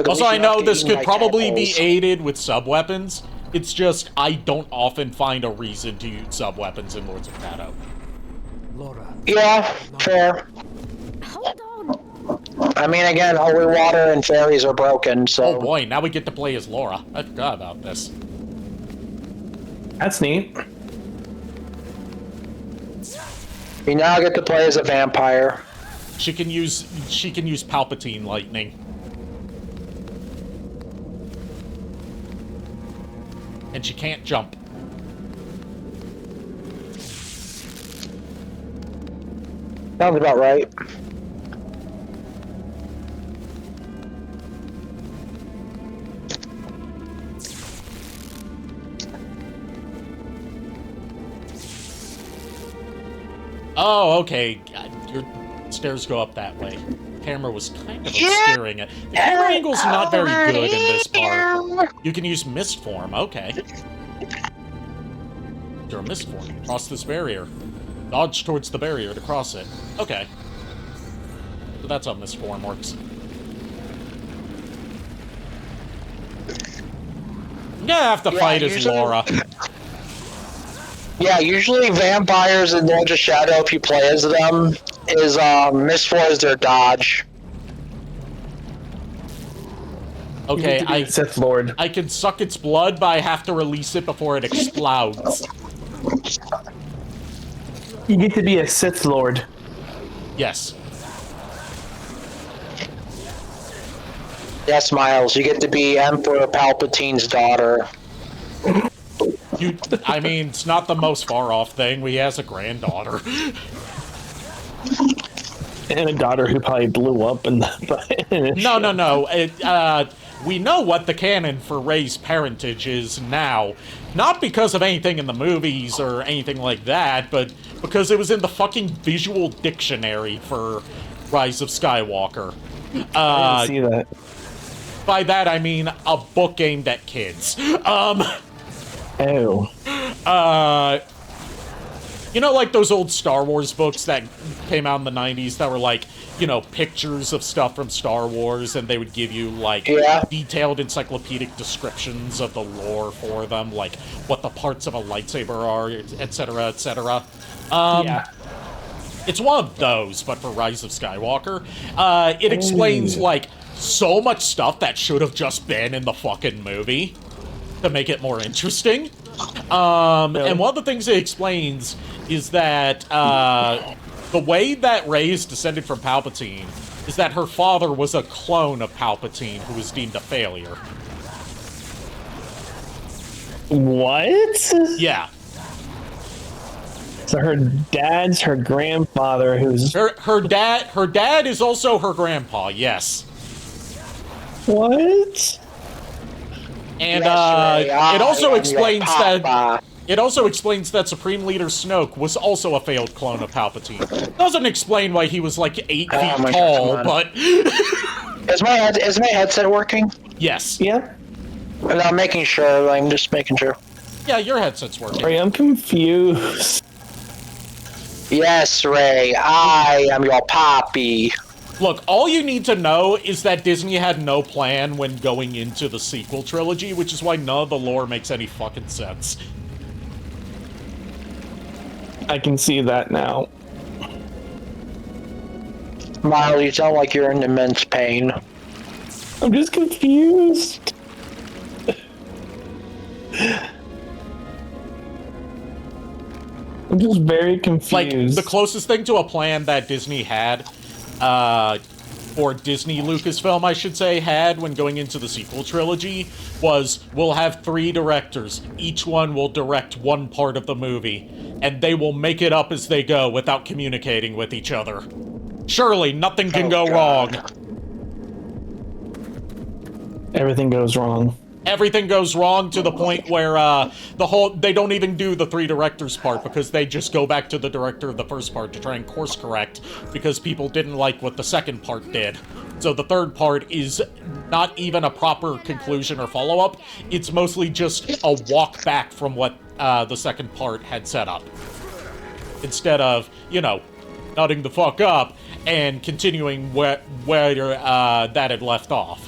Also, I know this could probably be aided with sub-weapons. It's just, I don't often find a reason to use sub-weapons in Lords of Shadow. Laura. Yeah, fair. Hold on. I mean, again, holy water and fairies are broken, so... Oh boy, now we get to play as Laura. I forgot about this. That's neat. You now get to play as a vampire. She can use Palpatine lightning. And she can't jump. Sounds about right. Oh, okay. Your stairs go up that way. The camera was kind of obscuring it. The camera angle's not very good in this part. You can use mist form. Okay. You're a mist form. Cross this barrier. Dodge towards the barrier to cross it. Okay. So that's how mist form works. I'm gonna have to fight as Laura. Yeah, usually vampires in Lords of Shadow, if you play as them, is Miss 4 is their dodge. Okay, Sith Lord. I can suck its blood, but I have to release it before it explodes. You get to be a Sith Lord. Yes. Yes, Miles, you get to be Emperor Palpatine's daughter. I mean, it's not the most far-off thing. He has a granddaughter. And a daughter who probably blew up in the. No. We know what the canon for Rey's parentage is now. Not because of anything in the movies or anything like that, but because it was in the fucking visual dictionary for Rise of Skywalker. I didn't see that. By that, I mean a book aimed at kids. Oh. You know, like those old Star Wars books that came out in the 90s that were like, you know, pictures of stuff from Star Wars, and they would give you, like, detailed encyclopedic descriptions of the lore for them, like what the parts of a lightsaber are, etc., etc. Yeah. It's one of those, but for Rise of Skywalker. It explains, like, so much stuff that should have just been in the fucking movie to make it more interesting. And one of the things it explains is that the way that Rey is descended from Palpatine is that her father was a clone of Palpatine who was deemed a failure. What? Yeah. So her dad's her grandfather, who's Her dad is also her grandpa, yes. what? And Yes, Rey, it also I am explains your that papa. it also explains that Supreme Leader Snoke was also a failed clone of Palpatine. Doesn't explain why he was like 8 feet my tall, God, but Is my headset working? yes. Yeah. And I'm making sure. I'm just making sure. Yeah, your headset's working. Sorry, I'm confused. Yes, Ray. I am your poppy. Look, all you need to know is that Disney had no plan when going into the sequel trilogy, which is why none of the lore makes any fucking sense. I can see that now. Miley, you sound like you're in immense pain. I'm just confused. I'm just very confused. Like, the closest thing to a plan that Disney had, or Disney Lucasfilm, I should say, had when going into the sequel trilogy, was we'll have 3 directors. Each one will direct one part of the movie, and they will make it up as they go without communicating with each other. Surely, nothing can go wrong. Everything goes wrong. Everything goes wrong to the point where they don't even do the 3 directors part because they just go back to the director of the first part to try and course correct because people didn't like what the second part did. So the third part is not even a proper conclusion or follow-up. It's mostly just a walk back from what the second part had set up. Instead of, you know, nutting the fuck up and continuing where that had left off.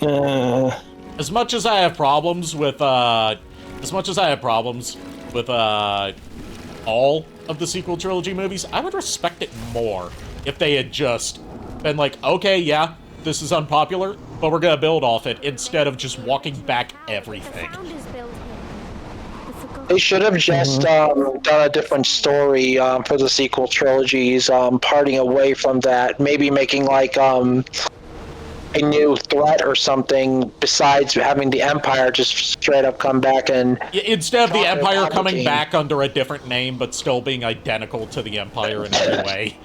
As much as I have problems with all of the sequel trilogy movies, I would respect it more if they had just been like, okay, yeah, this is unpopular, but we're gonna build off it, instead of just walking back everything. They should have just done a different story for the sequel trilogies, parting away from that. Maybe making like a new threat or something besides having the Empire just straight up come back and... Instead of the Empire coming back under a different name, but still being identical to the Empire in every way.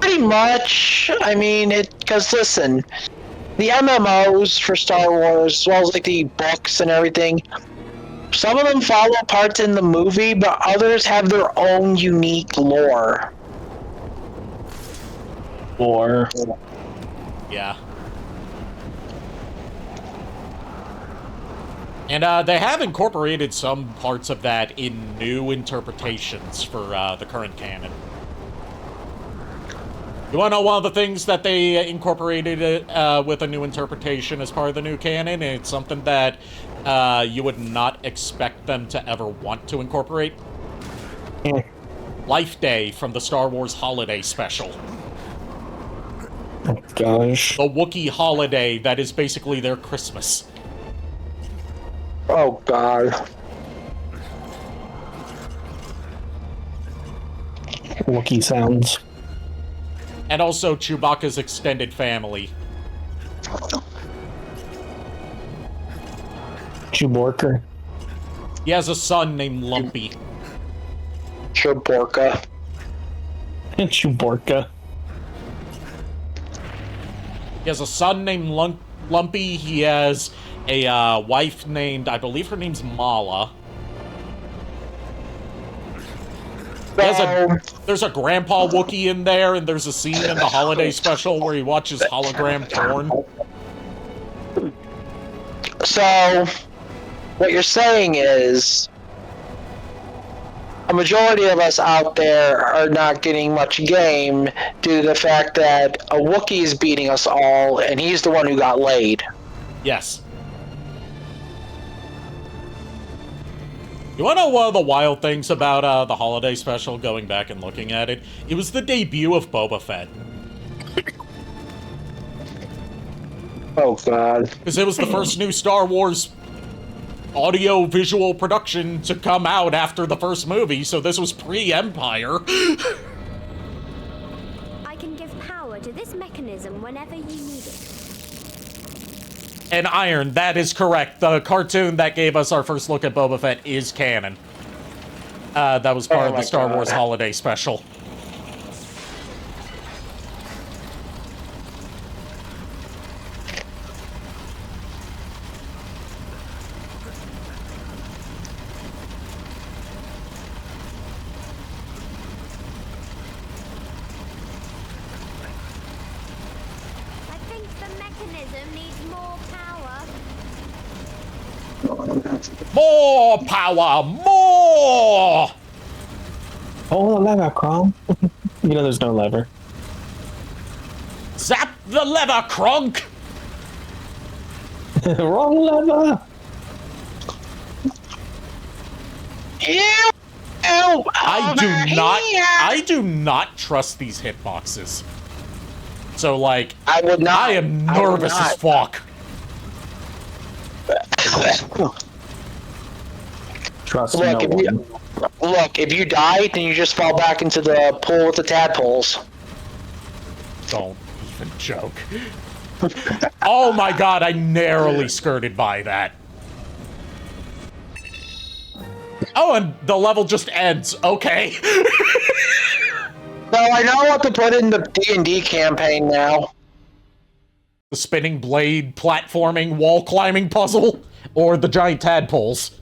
Pretty much. I mean, because listen, the MMOs for Star Wars, as well as like the books and everything, some of them follow parts in the movie, but others have their own unique lore. Yeah. And they have incorporated some parts of that in new interpretations for the current canon. You want to know one of the things that they incorporated with a new interpretation as part of the new canon? And it's something that you would not expect them to ever want to incorporate. Life Day from the Star Wars Holiday Special. Oh, gosh. The Wookiee holiday that is basically their Christmas. Oh, God. Wookiee sounds. And also Chewbacca's extended family. Chewborker. He has a son named Lumpy. Chewbacca. And Chewbacca. He has a son named Lumpy. He has a wife named, I believe her name's Mala. There's a Grandpa Wookiee in there, and there's a scene in the holiday special where he watches hologram porn. So, what you're saying is, a majority of us out there are not getting much game due to the fact that a Wookiee is beating us all, and he's the one who got laid. Yes. You want to know one of the wild things about the holiday special, going back and looking at it? It was the debut of Boba Fett. Oh, God. Because it was the first new Star Wars audio-visual production to come out after the first movie, so this was pre-Empire. I can give power to this mechanism whenever you need it. And Iron, that is correct. The cartoon that gave us our first look at Boba Fett is canon. That was part of the Star Wars holiday special. I think the mechanism needs more power. More power! More! Oh, the lever, Crom. You know there's no lever. Zap the lever, Kronk! Wrong lever! Ew! I do not trust these hitboxes. So, like, I would not. I am nervous as fuck. Trust Look, no one. if you die, then you just fall back into the pool with the tadpoles. Don't even joke. Oh my god, I narrowly skirted by that. Oh, and the level just ends. Okay. So I know what to put in the D&D campaign now. The spinning blade platforming wall climbing puzzle, or the giant tadpoles.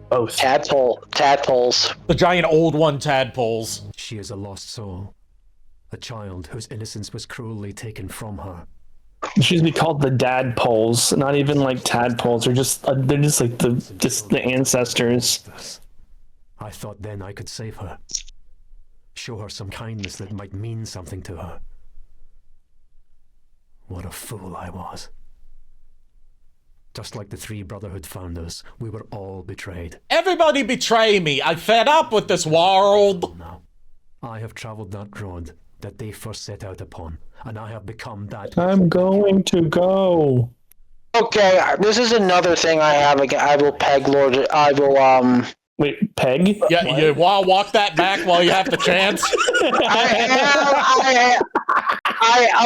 Both. Tadpoles. The giant old one tadpoles. She is a lost soul, a child whose innocence was cruelly taken from her. They should be called the dad poles, not even like tadpoles. They're just like the ancestors. I thought then I could save her, show her some kindness that might mean something to her. What a fool I was. Just like the three Brotherhood founders, we were all betrayed. Everybody betray me. I'm fed up with this world. Now, I have traveled that road that they first set out upon, and I have become that. I'm going to go. Okay, this is another thing I have. I will peg Lord. I will Wait, Peg? Yeah, you want to walk that back while you have the chance? Okay, I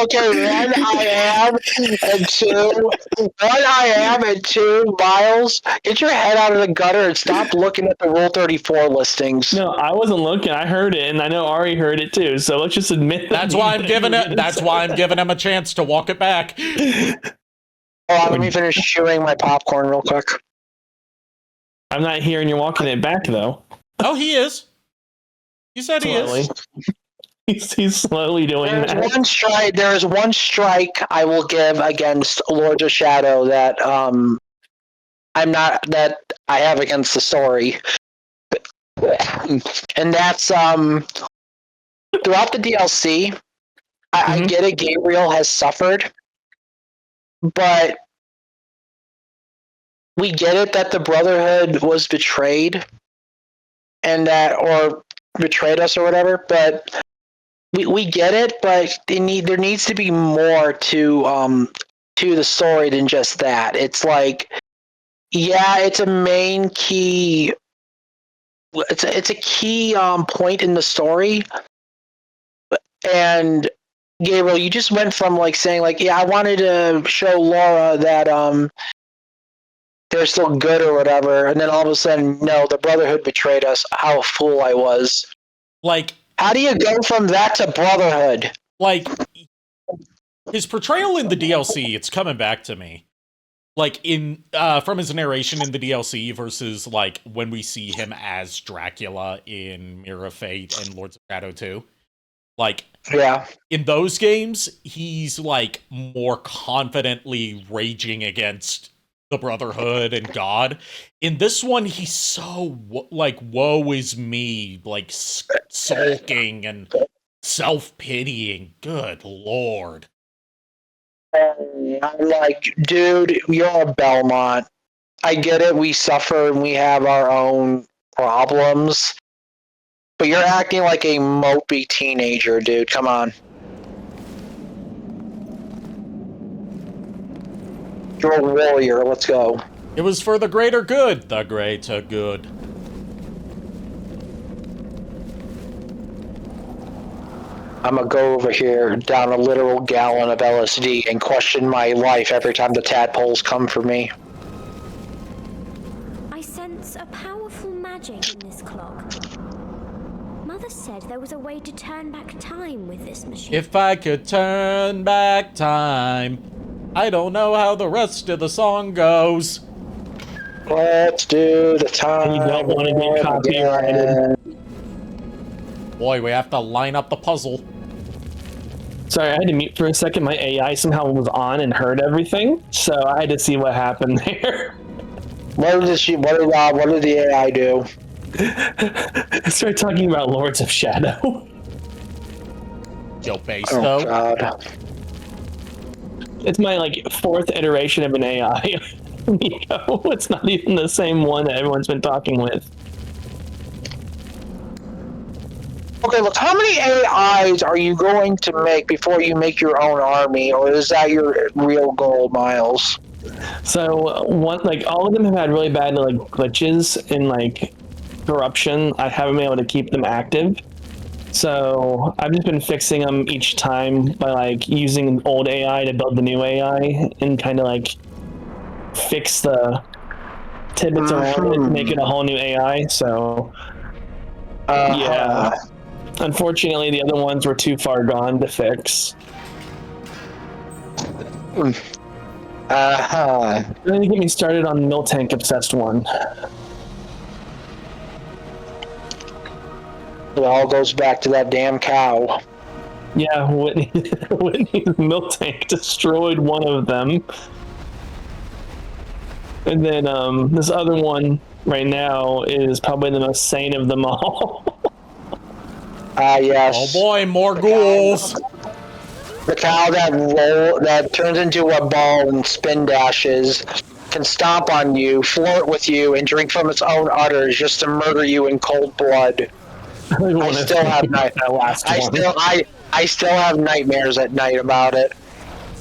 am, and two, Miles, get your head out of the gutter and stop looking at the Rule 34 listings. No, I wasn't looking. I heard it, and I know Ari heard it too. So let's just admit that. That's why I'm giving it. That's why I'm giving him a chance to walk it back. Hold on, let me finish chewing my popcorn real quick. I'm not hearing you walking it back though. Oh, he is. He said Slowly. he is. He's slowly doing that. There is one strike I will give against Lords of Shadow that I have against the story. And that's throughout the DLC, I get it, Gabriel has suffered, but we get it that the Brotherhood was betrayed and or betrayed us or whatever, but we get it, but there needs to be more to the story than just that. It's like, yeah, it's a main key. It's a key point in the story, and Gabriel, you just went from like saying like, yeah, I wanted to show Laura that they're still good or whatever, and then all of a sudden, no, the Brotherhood betrayed us. How a fool I was. Like, how do you go from that to Brotherhood? Like, his portrayal in the DLC, it's coming back to me. Like, from his narration in the DLC versus, like, when we see him as Dracula in Mirror of Fate and Lords of Shadow 2. Like, yeah, in those games, he's, like, more confidently raging against the Brotherhood and God. In this one, he's so, like, woe is me, like, sulking and self-pitying. Good lord. I'm like, dude, you're a Belmont. I get it, we suffer and we have our own problems. But you're acting like a mopey teenager, dude. Come on. You're a warrior. Let's go. It was for the greater good. The greater good. I'm gonna go over here, down a literal gallon of LSD, and question my life every time the tadpoles come for me. I sense a powerful magic in this clock. Mother said there was a way to turn back time with this machine. If I could turn back time, I don't know how the rest of the song goes. Let's do the time. You don't want to get copyrighted. Boy, we have to line up the puzzle. Sorry, I had to mute for a second. My AI somehow was on and heard everything, so I had to see what happened there. What did the AI do? I started talking about Lords of Shadow. Yo, base, Oh, though. God. It's my, like, fourth iteration of an AI. Nico, it's not even the same one that everyone's been talking with. Okay, look, how many AIs are you going to make before you make your own army, or is that your real goal, Miles? So, all of them have had really bad, like, glitches and, like, corruption. I haven't been able to keep them active. So, I've just been fixing them each time by, like, using old AI to build the new AI and kind of, like, fix the tidbits around it, make it a whole new AI, so... yeah. Unfortunately, the other ones were too far gone to fix. Don't get me started on the Miltank obsessed one. It all goes back to that damn cow. Yeah, Whitney's Miltank destroyed one of them. And then this other one right now is probably the most sane of them all. Yes. Oh boy, more ghouls. The cow that turns into a ball and spin dashes can stomp on you, flirt with you, and drink from its own udders just to murder you in cold blood. I still have nightmares at night about it.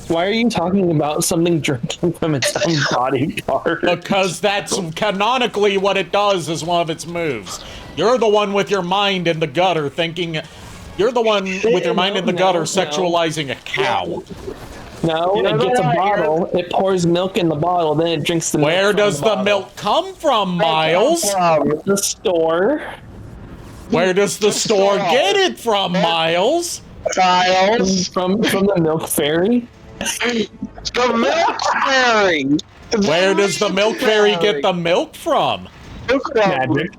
Why are you talking about something drinking from its own body part? Because that's canonically what it does as one of its moves. You're the one with your mind in the gutter thinking... You're the one with your mind in the gutter sexualizing a cow. No, it gets a bottle, it pours milk in the bottle, then it drinks the milk. Where does the milk come from, Miles? The store. Where does the store get it from, Miles? Miles? From the milk fairy? The milk fairy! Where does the milk fairy get the milk from? Magic.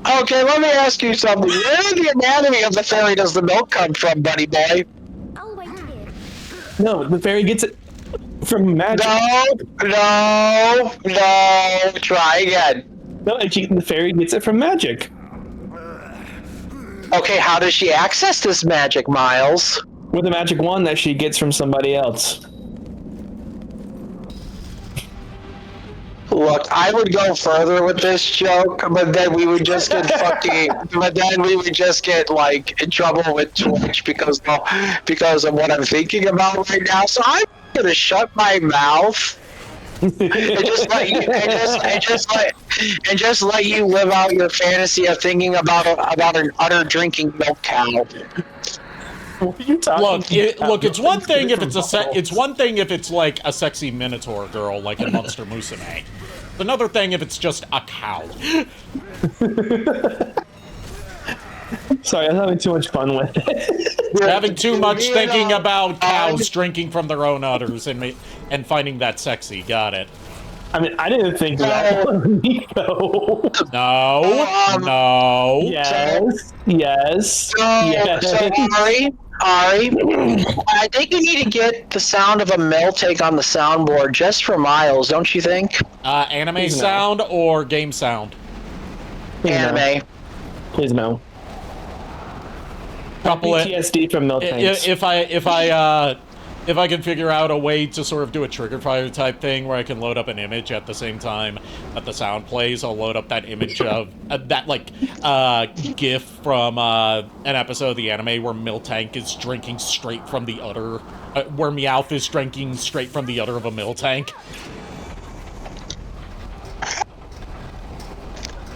Okay, let me ask you something. Where in the anatomy of the fairy does the milk come from, buddy boy? I'll wait here. No, the fairy gets it from magic. No. Try again. No, the fairy gets it from magic. Okay, how does she access this magic, Miles? With a magic wand that she gets from somebody else. Look, I would go further with this joke, but then we would just get like in trouble with Twitch because of what I'm thinking about right now. So I'm gonna shut my mouth and just let you live out your fantasy of thinking about an udder drinking milk cow. What are you talking about? Look. It's one thing if it's one thing if it's like a sexy Minotaur girl, like in Monster Musume. It's another thing if it's just a cow. Sorry, I'm having too much fun with it. You're having too much thinking about cows drinking from their own udders and finding that sexy. Got it. I mean, I didn't think that was Nico. No. Yes. Yes. So Ari, I think you need to get the sound of a mill take on the soundboard just for Miles, don't you think? Anime sound or game sound? Anime. Please no. Couple it. PTSD from milk tanks. If I can figure out a way to sort of do a trigger fire type thing where I can load up an image at the same time that the sound plays, I'll load up that image of that GIF from an episode of the anime where Miltank is drinking straight from the udder, where Meowth is drinking straight from the udder of a Miltank.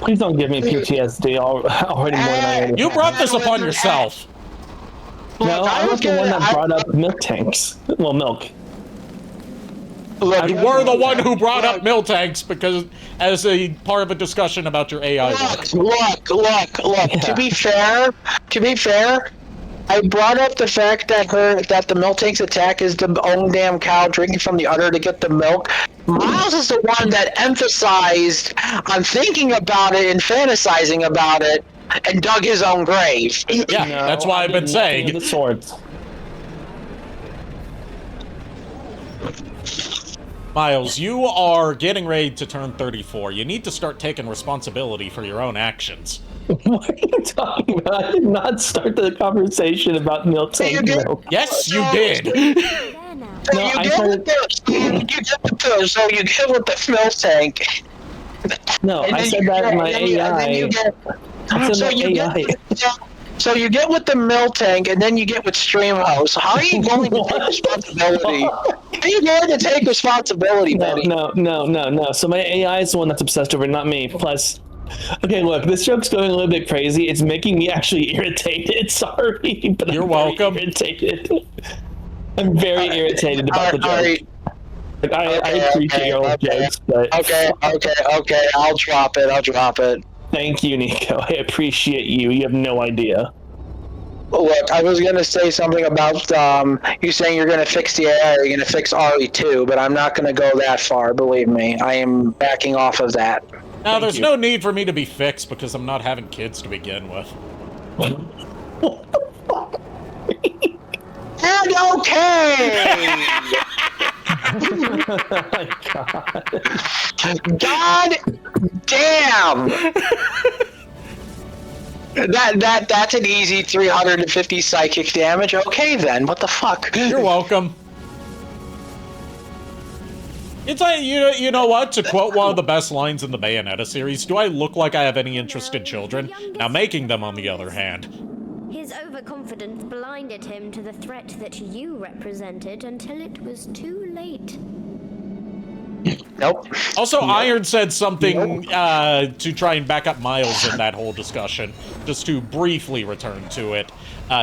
Please don't give me PTSD already more than I already You have. brought this upon yourself. No, I was the one that brought up milk tanks. Well, milk. Look, You were the one who brought up Miltanks because as a part of a discussion about your AI work. Look. Yeah. To be fair, I brought up the fact that the Miltank's attack is the own damn cow drinking from the udder to get the milk. Miles is the one that emphasized on thinking about it and fantasizing about it and dug his own grave. Yeah, No, that's why I've been saying. The swords. Miles, you are getting ready to turn 34. You need to start taking responsibility for your own actions. What are you talking about? I did not start the conversation about milk tank milk. Yes, you did. There now. So No, you I get started- with the milk tank. No, And I then said you that get- in my and then AI. you get- I said so my you AI. so you get with the mill tank, and then you get with Streamhouse. How are you going to take responsibility? How are you going to take responsibility, buddy? No. So my AI is the one that's obsessed over, it, not me. Plus, okay, look, this joke's going a little bit crazy. It's making me actually irritated. Sorry, but You're I'm very welcome. irritated. I'm very irritated about the joke. Alright, Like, I appreciate your old jokes, but okay. I'll drop it. thank you, Nico. I appreciate you. You have no idea. Look, I was gonna say something about you saying you're gonna fix the AI, or you're gonna fix RE two, but I'm not gonna go that far. Believe me, I am backing off of that. Now, there's you. no need for me to be fixed because I'm not having kids to begin with. And okay. Oh my god. God damn! That's an easy 350 psychic damage. Okay then, what the fuck? You're welcome. It's like, you know what? To quote one of the best lines in the Bayonetta series, do I look like I have any interest in children? Now making them, on the other hand. His overconfidence blinded him to the threat that you represented until it was too late. Nope. Also, Iron said something to try and back up Miles in that whole discussion, just to briefly return to it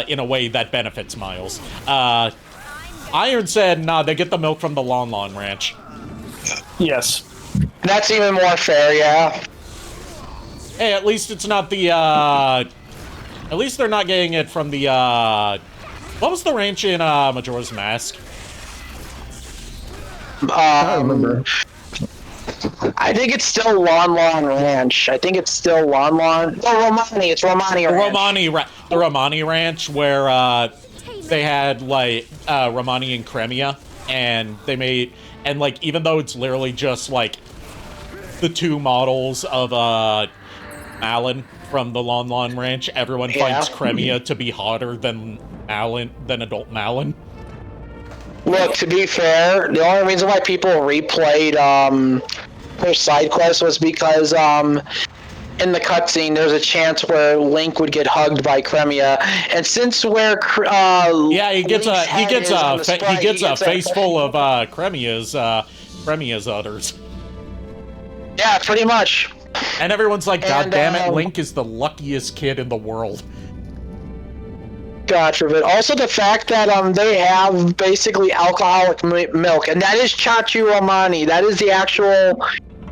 in a way that benefits Miles. Iron said, nah, they get the milk from the Lon Lon Ranch. Yes. That's even more fair, yeah. Hey, at least it's not the, at least they're not getting it from the, what was the ranch in, Majora's Mask? I remember. I think it's still Lon Lon Ranch. I think it's still Lon Lon. Oh, Romani. It's Romani Ranch. The Romani Ranch, where, they had, like, Romani and Cremia, and they made, and, like, even though it's literally just, like, the two models of, Malin from the Lon Lon Ranch, everyone finds Cremia to be hotter than adult Malin. Look, to be fair, the only reason why people replayed her side quest was because in the cutscene there's a chance where Link would get hugged by Cremia, and since where he gets Link's a face full of Cremia's udders. Yeah, pretty much. And everyone's like, God And, damn it, Link is the luckiest kid in the world. God forbid. Also, the fact that they have basically alcoholic milk, and that is Chachu Romani. That is the actual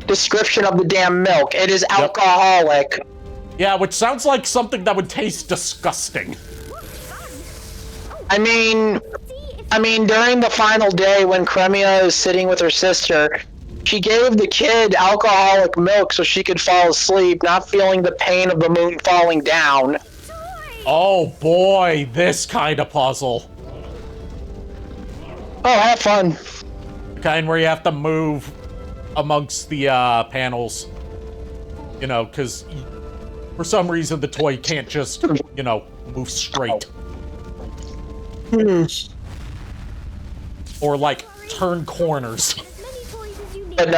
description of the damn milk. It is alcoholic. Yeah, which sounds like something that would taste disgusting. I mean, during the final day when Cremia is sitting with her sister, she gave the kid alcoholic milk so she could fall asleep, not feeling the pain of the moon falling down. Oh boy, this kind of puzzle. Oh, have fun. The kind where you have to move amongst the panels. You know, because for some reason the toy can't just, you know, move straight. Or, like, turn corners. But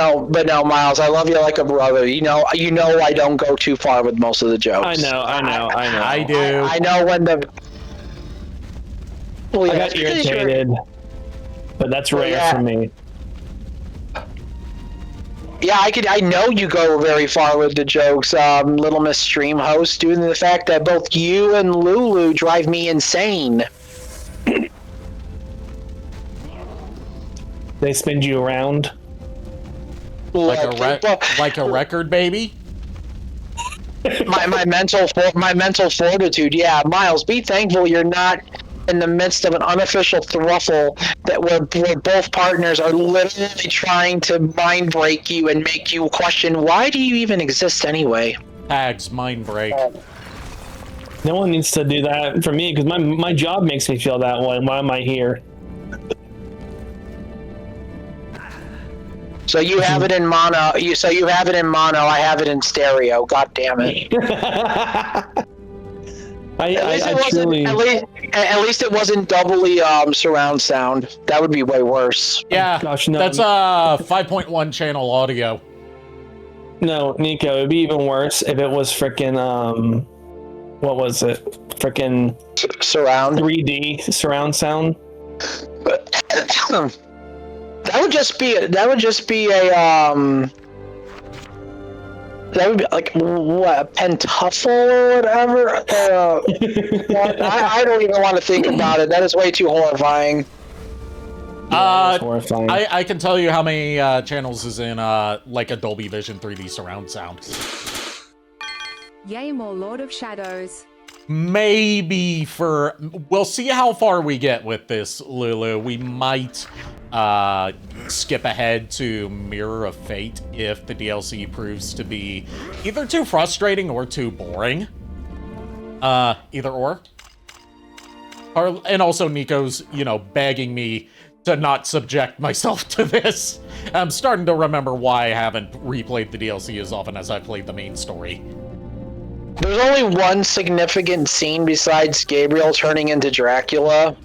no, Miles, I love you like a brother. You know I don't go too far with most of the jokes. I know. I do. I know when the... Well, I got irritated, but that's rare for me. Yeah, I know you go very far with the jokes, Little Miss Stream Host, due to the fact that both you and Lulu drive me insane. They spin you around. Like a record, baby? my mental fortitude. Yeah, Miles, be thankful you're not in the midst of an unofficial thruffle that where both partners are literally trying to mind break you and make you question why do you even exist anyway. Tags mind break. No one needs to do that for me because my job makes me feel that way. Why am I here? So you have it in mono. You have it in mono. I have it in stereo. God damn it! At least it wasn't doubly surround sound. That would be way worse. Yeah, gosh, no. That's 5.1 channel audio. No, Nico, it'd be even worse if it was frickin' what was it? Frickin' surround 3D surround sound. That would just be a that would be like what, a pentuffle or whatever. I don't even want to think about it. That is way too horrifying. Horrifying. I can tell you how many channels is in like a Dolby Vision 3D surround sound. Yay, more Lord of Shadows. Maybe we'll see how far we get with this, Lulu. We might skip ahead to Mirror of Fate if the DLC proves to be either too frustrating or too boring. Either or. And also Nico's, begging me to not subject myself to this. I'm starting to remember why I haven't replayed the DLC as often as I played the main story. There's only one significant scene besides Gabriel turning into Dracula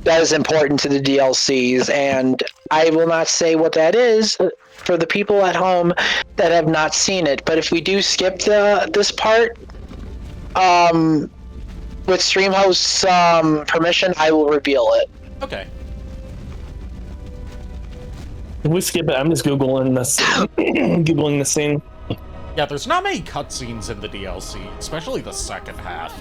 that is important to the DLCs, and I will not say what that is for the people at home that have not seen it. But if we do skip this part, with Streamhost's permission, I will reveal it. Okay. If we skip it, I'm just googling this, googling the scene. Yeah, there's not many cutscenes in the DLC, especially the second half.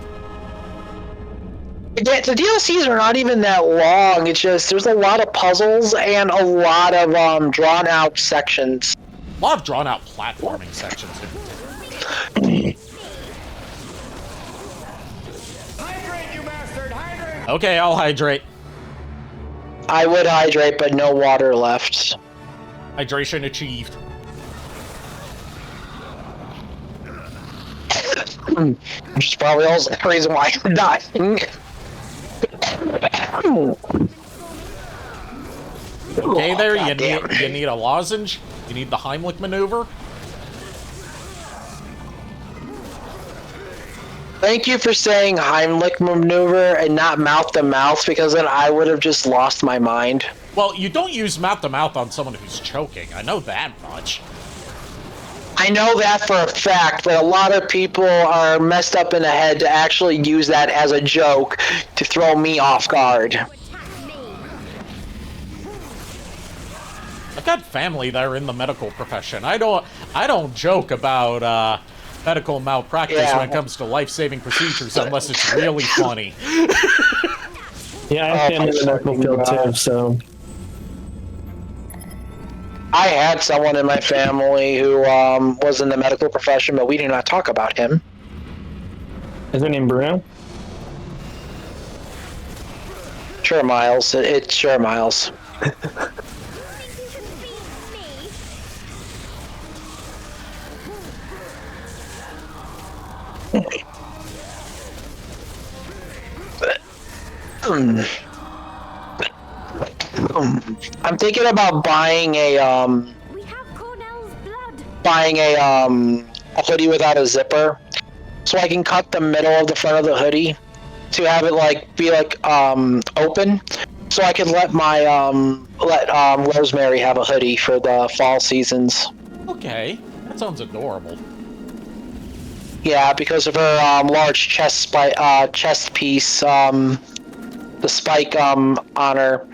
The DLCs are not even that long. It's just there's a lot of puzzles and a lot of drawn-out sections. A lot of drawn-out platforming sections. Hydrate, you bastard! Hydrate! Okay, I'll hydrate. I would hydrate, but no water left. Hydration achieved. Which is probably also the reason why I'm dying. Okay, there, you need a lozenge? You need the Heimlich maneuver? Thank you for saying Heimlich maneuver and not mouth-to-mouth, because then I would have just lost my mind. Well, you don't use mouth-to-mouth on someone who's choking. I know that much. I know that for a fact, but a lot of people are messed up in the head to actually use that as a joke to throw me off guard. I've got family that are in the medical profession. I don't joke about medical malpractice when it comes to life-saving procedures, unless it's really funny. Yeah, I have family in the medical field too, so. I had someone in my family who was in the medical profession, but we do not talk about him. Is their name Bruno? Sure, Miles. It's sure, Miles. I'm thinking about buying a We have Cornell's blood. a hoodie without a zipper, so I can cut the middle of the front of the hoodie to have it be open, so I can let my Rosemary have a hoodie for the fall seasons. Okay, that sounds adorable. Yeah, because of her large chest piece, the spike on her.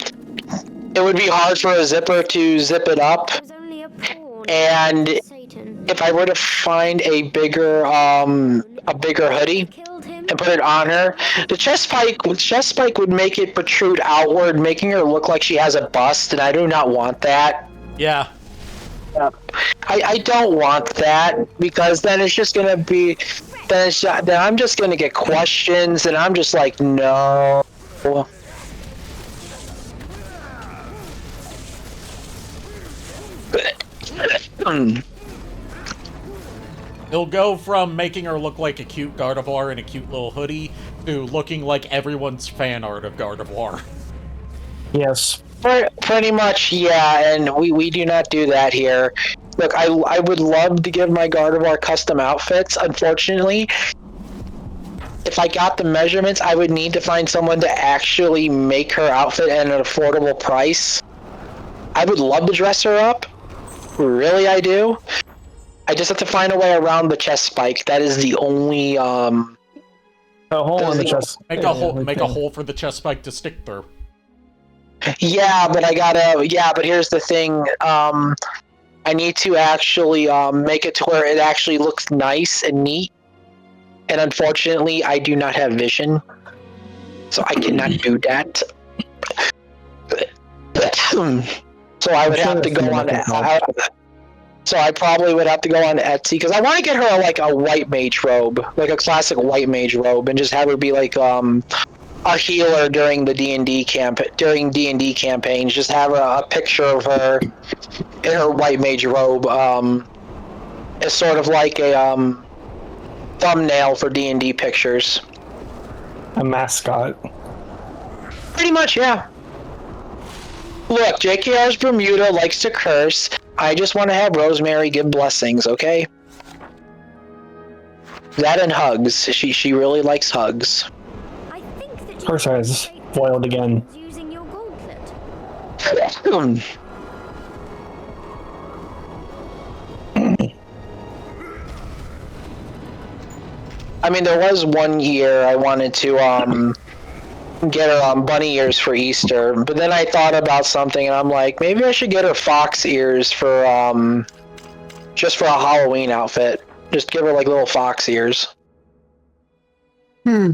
It would be hard for a zipper to zip it up, There's only a pawn. and Satan if I were to find a bigger hoodie killed him. and put it on her, the chest spike would make it protrude outward, making her look like she has a bust, and I do not want that. Yeah. I don't want that, because then it's just gonna be, then I'm just gonna get questions, and I'm just like, no. It'll go from making her look like a cute Gardevoir in a cute little hoodie to looking like everyone's fan art of Gardevoir. Yes. Pretty much, yeah, and we do not do that here. Look, I would love to give my Gardevoir custom outfits. Unfortunately, if I got the measurements, I would need to find someone to actually make her outfit at an affordable price. I would love to dress her up. Really, I do. I just have to find a way around the chest spike. That is the only A hole in the chest. Make a hole for the chest spike to stick through. Yeah, but but here's the thing. I need to actually make it to where it actually looks nice and neat. And unfortunately, I do not have vision, so I cannot do that. So I would have to go on. So I probably would have to go on Etsy, because I want to get her like a white mage robe, like a classic white mage robe, and just have her be like a healer during the D&D campaigns. Just have a picture of her in her white mage robe, as sort of like a thumbnail for D&D pictures. A mascot. Pretty much, yeah. Look, JKR's Bermuda likes to curse. I just want to have Rosemary give blessings, okay? That and hugs. She really likes hugs. I think that Her size foiled again. using your gauntlet. I mean, there was one year I wanted to get her bunny ears for Easter, but then I thought about something, and I'm like, maybe I should get her fox ears for just for a Halloween outfit. Just give her like little fox ears. All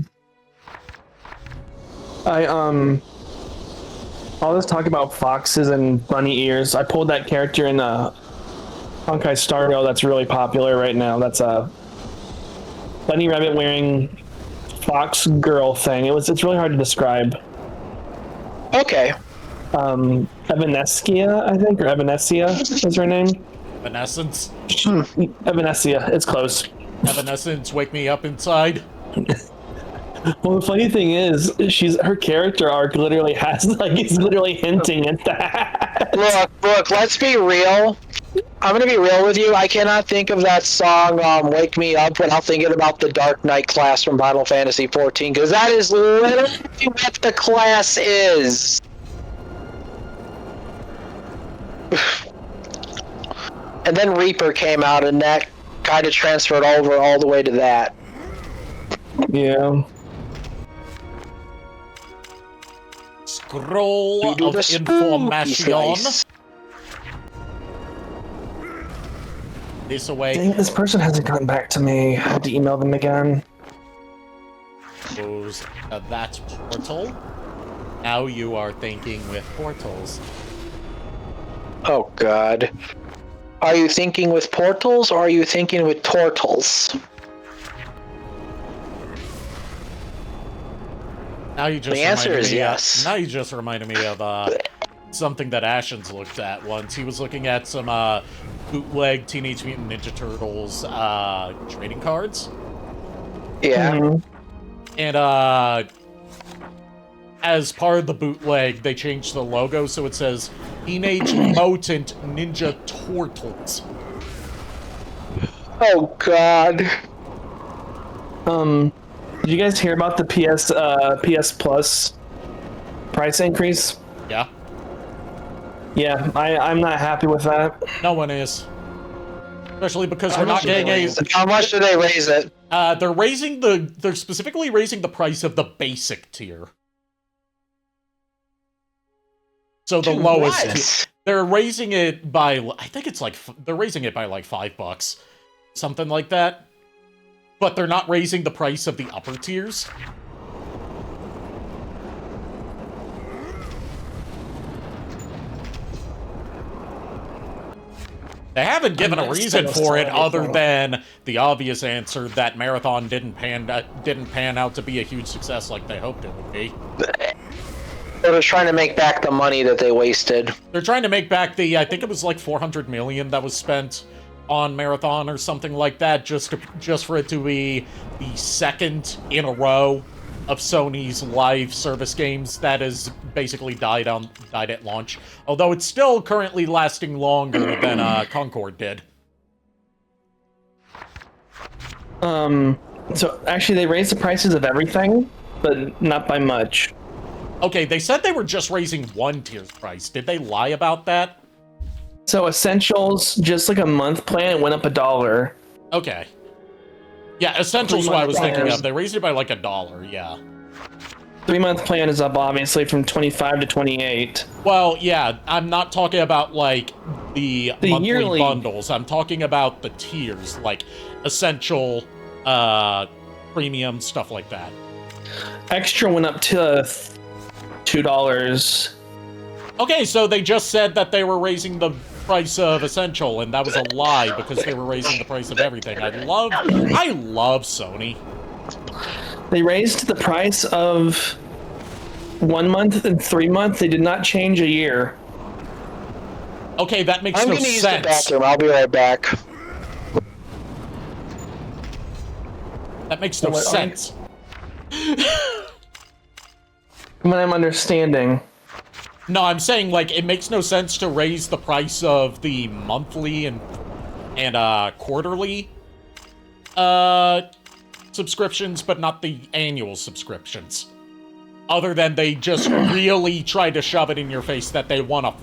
this talk about foxes and bunny ears. I pulled that character in Honkai Star Rail that's really popular right now. That's a bunny rabbit wearing fox girl thing. It's really hard to describe. Okay. Evanescia, I think, or Evanescia is her name. Evanescence. Evanescia, it's close. Evanescence, wake me up inside. Well, the funny thing is, her character arc literally has, like, he's literally hinting at that. Look, let's be real. I'm gonna be real with you. I cannot think of that song, Wake Me Up, without thinking about the Dark Knight class from Final Fantasy XIV, because that is literally what the class is. And then Reaper came out, and that kind of transferred over all the way to that. Yeah. Scroll You do of the spooky information. slice. this away. Dang, this person hasn't gotten back to me. I have to email them again. Goes that portal. Now you are thinking with portals. Oh God. Are you thinking with portals or are you thinking with turtles? Now you just The answer reminded is me, yes. now you just reminded me of something that Ashens looked at once. He was looking at some bootleg Teenage Mutant Ninja Turtles trading cards. Yeah. Mhm. And as part of the bootleg, they changed the logo so it says Teenage Mutant Ninja Turtles. Oh God. Did you guys hear about the PS Plus price increase? Yeah, Yeah, I'm not happy with that. no one is. Especially because we're not getting a... How much do they raise it? They're specifically raising the price of the basic tier. So the lowest tier. They're raising it by, I think it's like, they're raising it by like $5. Something like that. But they're not raising the price of the upper tiers. They haven't given a reason for it other than the obvious answer that Marathon didn't pan out to be a huge success like they hoped it would be. They're just trying to make back the money that they wasted. They're trying to make back the, I think it was like $400 million that was spent on Marathon or something like that, just for it to be the second in a row of Sony's live service games that has basically died at launch. Although it's still currently lasting longer than Concord did. So actually they raised the prices of everything, but not by much. Okay, they said they were just raising one tier's price. Did they lie about that? So Essentials, just like a month plan, went up $1. Okay. Yeah, Essentials what I was thinking of. They raised it by like $1, yeah. 3-month plan is up, obviously, from 25 to 28. Well, yeah, I'm not talking about, like, the monthly yearly bundles. I'm talking about the tiers, like, Essential, Premium, stuff like that. Extra went up to $2. Okay, so they just said that they were raising the price of Essential, and that was a lie because they were raising the price of everything. I love Sony. They raised the price of 1 month and 3 months. They did not change a year. Okay, that makes I'm no gonna use the sense. bathroom. I'll be right back. That makes no sense. What I'm understanding. No, I'm saying, like, it makes no sense to raise the price of the monthly and quarterly subscriptions, but not the annual subscriptions. Other than they just really try to shove it in your face that they want to,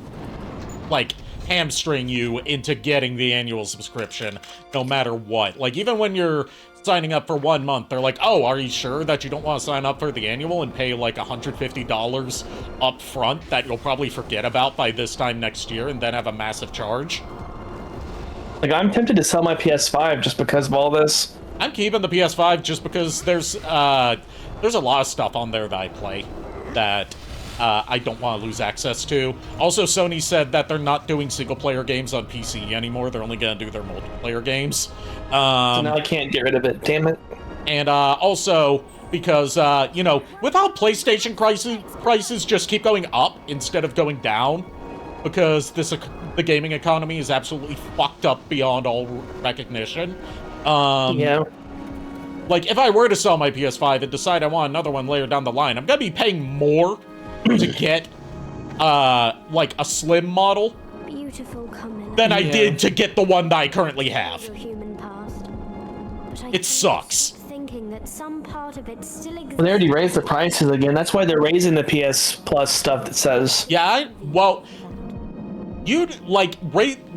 like, hamstring you into getting the annual subscription, no matter what. Like, even when you're signing up for 1 month, they're like, oh, are you sure that you don't want to sign up for the annual and pay, like, $150 up front that you'll probably forget about by this time next year and then have a massive charge? Like, I'm tempted to sell my PS5 just because of all this. I'm keeping the PS5 just because there's a lot of stuff on there that I play that I don't want to lose access to. Also, Sony said that they're not doing single-player games on PC anymore. They're only going to do their multiplayer games. So now I can't get rid of it. Damn it. And also, because, you know, with how PlayStation prices just keep going up instead of going down, because the gaming economy is absolutely fucked up beyond all recognition. Yeah. Like, if I were to sell my PS5 and decide I want another one later down the line, I'm gonna be paying more to get, like, a slim model than I did to get the one that I currently have. It sucks. Well, they already raised the prices again. That's why they're raising the PS Plus stuff that says... Yeah, well... You'd, like,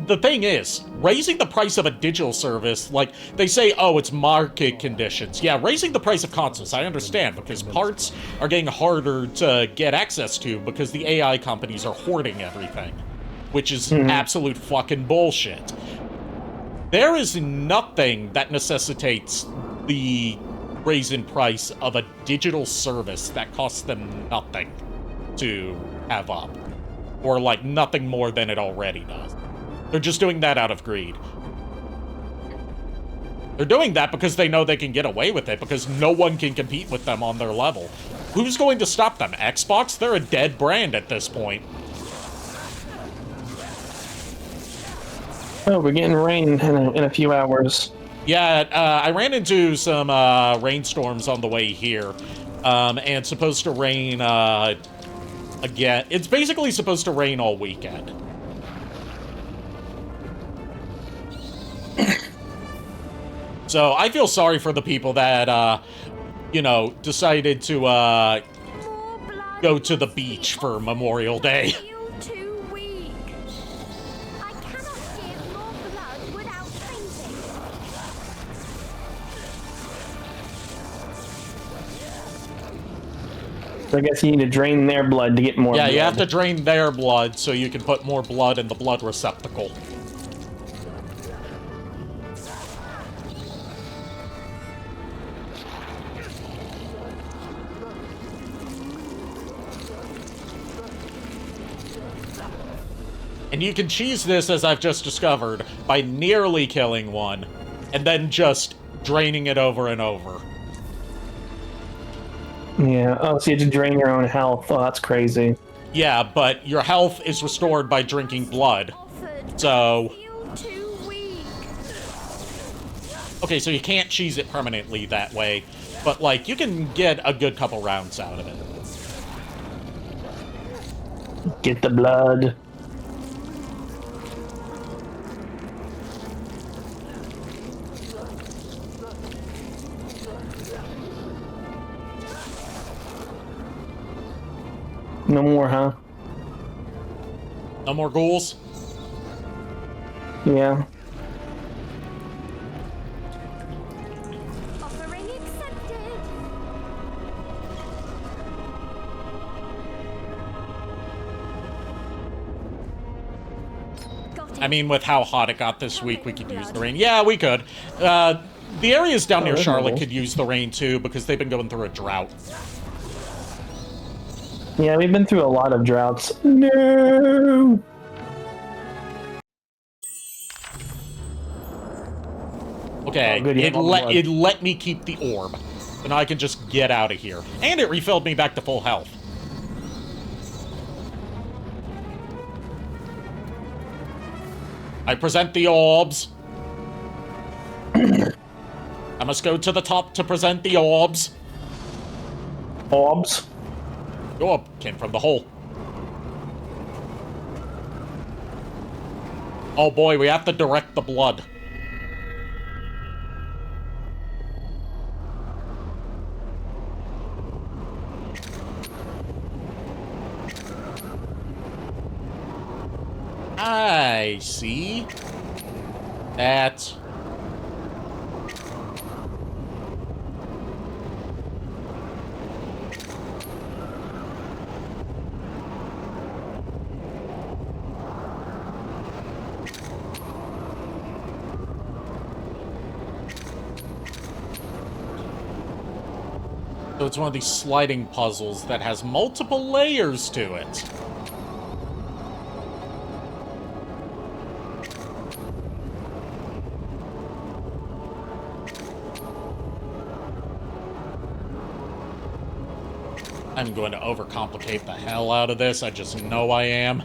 the thing is, raising the price of a digital service, like, they say, oh, it's market conditions. Yeah, raising the price of consoles, I understand, because parts are getting harder to get access to because the AI companies are hoarding everything, which is absolute fucking bullshit. There is nothing that necessitates the raise in price of a digital service that costs them nothing to have up. Or, like, nothing more than it already does. They're just doing that out of greed. They're doing that because they know they can get away with it, because no one can compete with them on their level. Who's going to stop them? Xbox? They're a dead brand at this point. Oh, we're getting rain in a few hours. Yeah, I ran into some rainstorms on the way here, and it's supposed to rain again. It's basically supposed to rain all weekend. So I feel sorry for the people that, you know, decided to go to the beach for Memorial Day. So I guess you need to drain their blood to get more blood. Yeah, you have to drain their blood so you can put more blood in the blood receptacle. And you can cheese this, as I've just discovered, by nearly killing one, and then just draining it over and over. Yeah, oh, so you have to drain your own health. Oh, that's crazy. Yeah, but your health is restored by drinking blood. So... Okay, so you can't cheese it permanently that way, but, like, you can get a good couple rounds out of it. Get the blood. No more, huh? No more ghouls? Yeah. Offering accepted. Got it. I mean, with how hot it got this week, we could use the rain. Yeah, we could. The areas down near Charlotte could use the rain, too, because they've been going through a drought. Yeah, we've been through a lot of droughts. No! Okay, Oh, good, you have all the blood. it let me keep the orb. So now I can just get out of here. And it refilled me back to full health. I present the orbs. I must go to the top to present the orbs. Orbs? The orb came from the hole. Oh boy, we have to direct the blood. I see. That's... So it's one of these sliding puzzles that has multiple layers to it. I'm going to overcomplicate the hell out of this. I just know I am.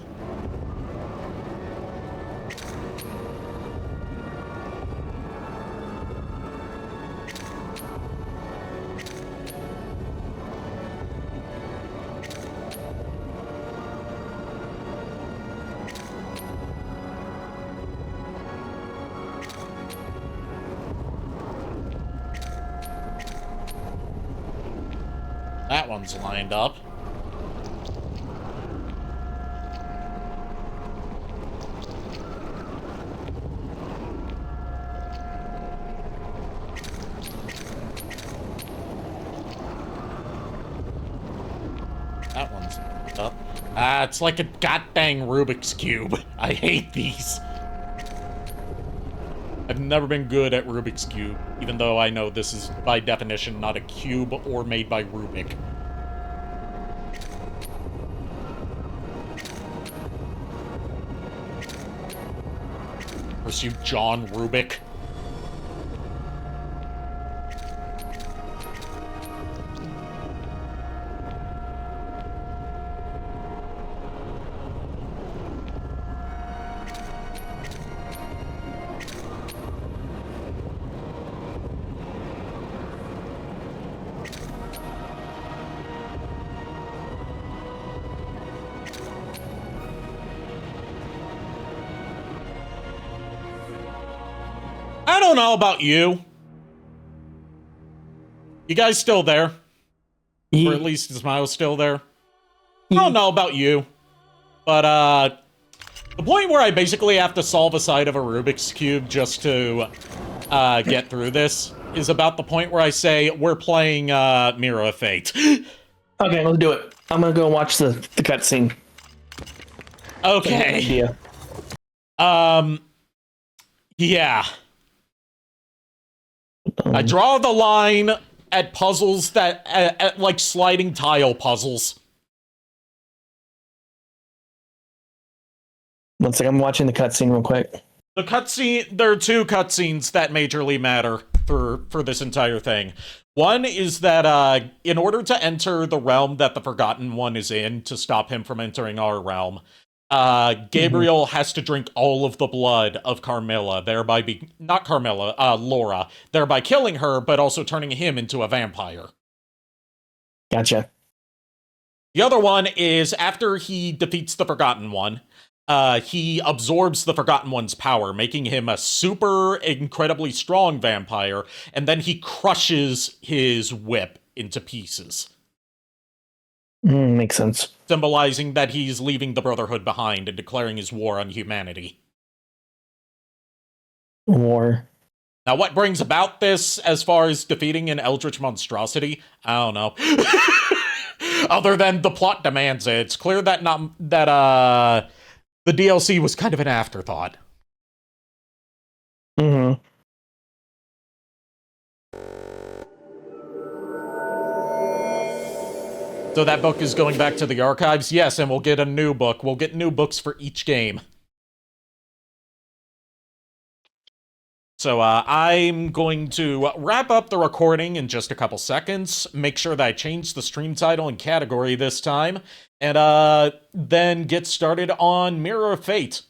That one's lined up. That one's lined up. It's like a goddamn Rubik's Cube. I hate these. I've never been good at Rubik's Cube, even though I know this is, by definition, not a cube or made by Rubik. Pursue John Rubik. I don't know about you. You guys still there? Or at least is Miles still there? I don't know about you. But, the point where I basically have to solve a side of a Rubik's Cube just to, get through this is about the point where I say, we're playing, Mirror of Fate. Okay, let's do it. I'm gonna go watch the cutscene. Okay. Yeah. Yeah. I draw the line at puzzles that, at like sliding tile puzzles. One second, I'm watching the cutscene real quick. The cutscene, there are two cutscenes that majorly matter for this entire thing. One is that, in order to enter the realm that the Forgotten One is in, to stop him from entering our realm, Gabriel has to drink all of the blood of Carmilla, thereby not Carmilla, Laura, thereby killing her, but also turning him into a vampire. Gotcha. The other one is after he defeats the Forgotten One, he absorbs the Forgotten One's power, making him a super incredibly strong vampire, and then he crushes his whip into pieces. Makes sense. Symbolizing that he's leaving the Brotherhood behind and declaring his war on humanity. War. Now, what brings about this as far as defeating an eldritch monstrosity? I don't know. Other than the plot demands it. It's clear that the DLC was kind of an afterthought. Mm-hmm. So that book is going back to the archives? Yes, and we'll get a new book. We'll get new books for each game. So I'm going to wrap up the recording in just a couple seconds, make sure that I change the stream title and category this time, and then get started on Mirror of Fate.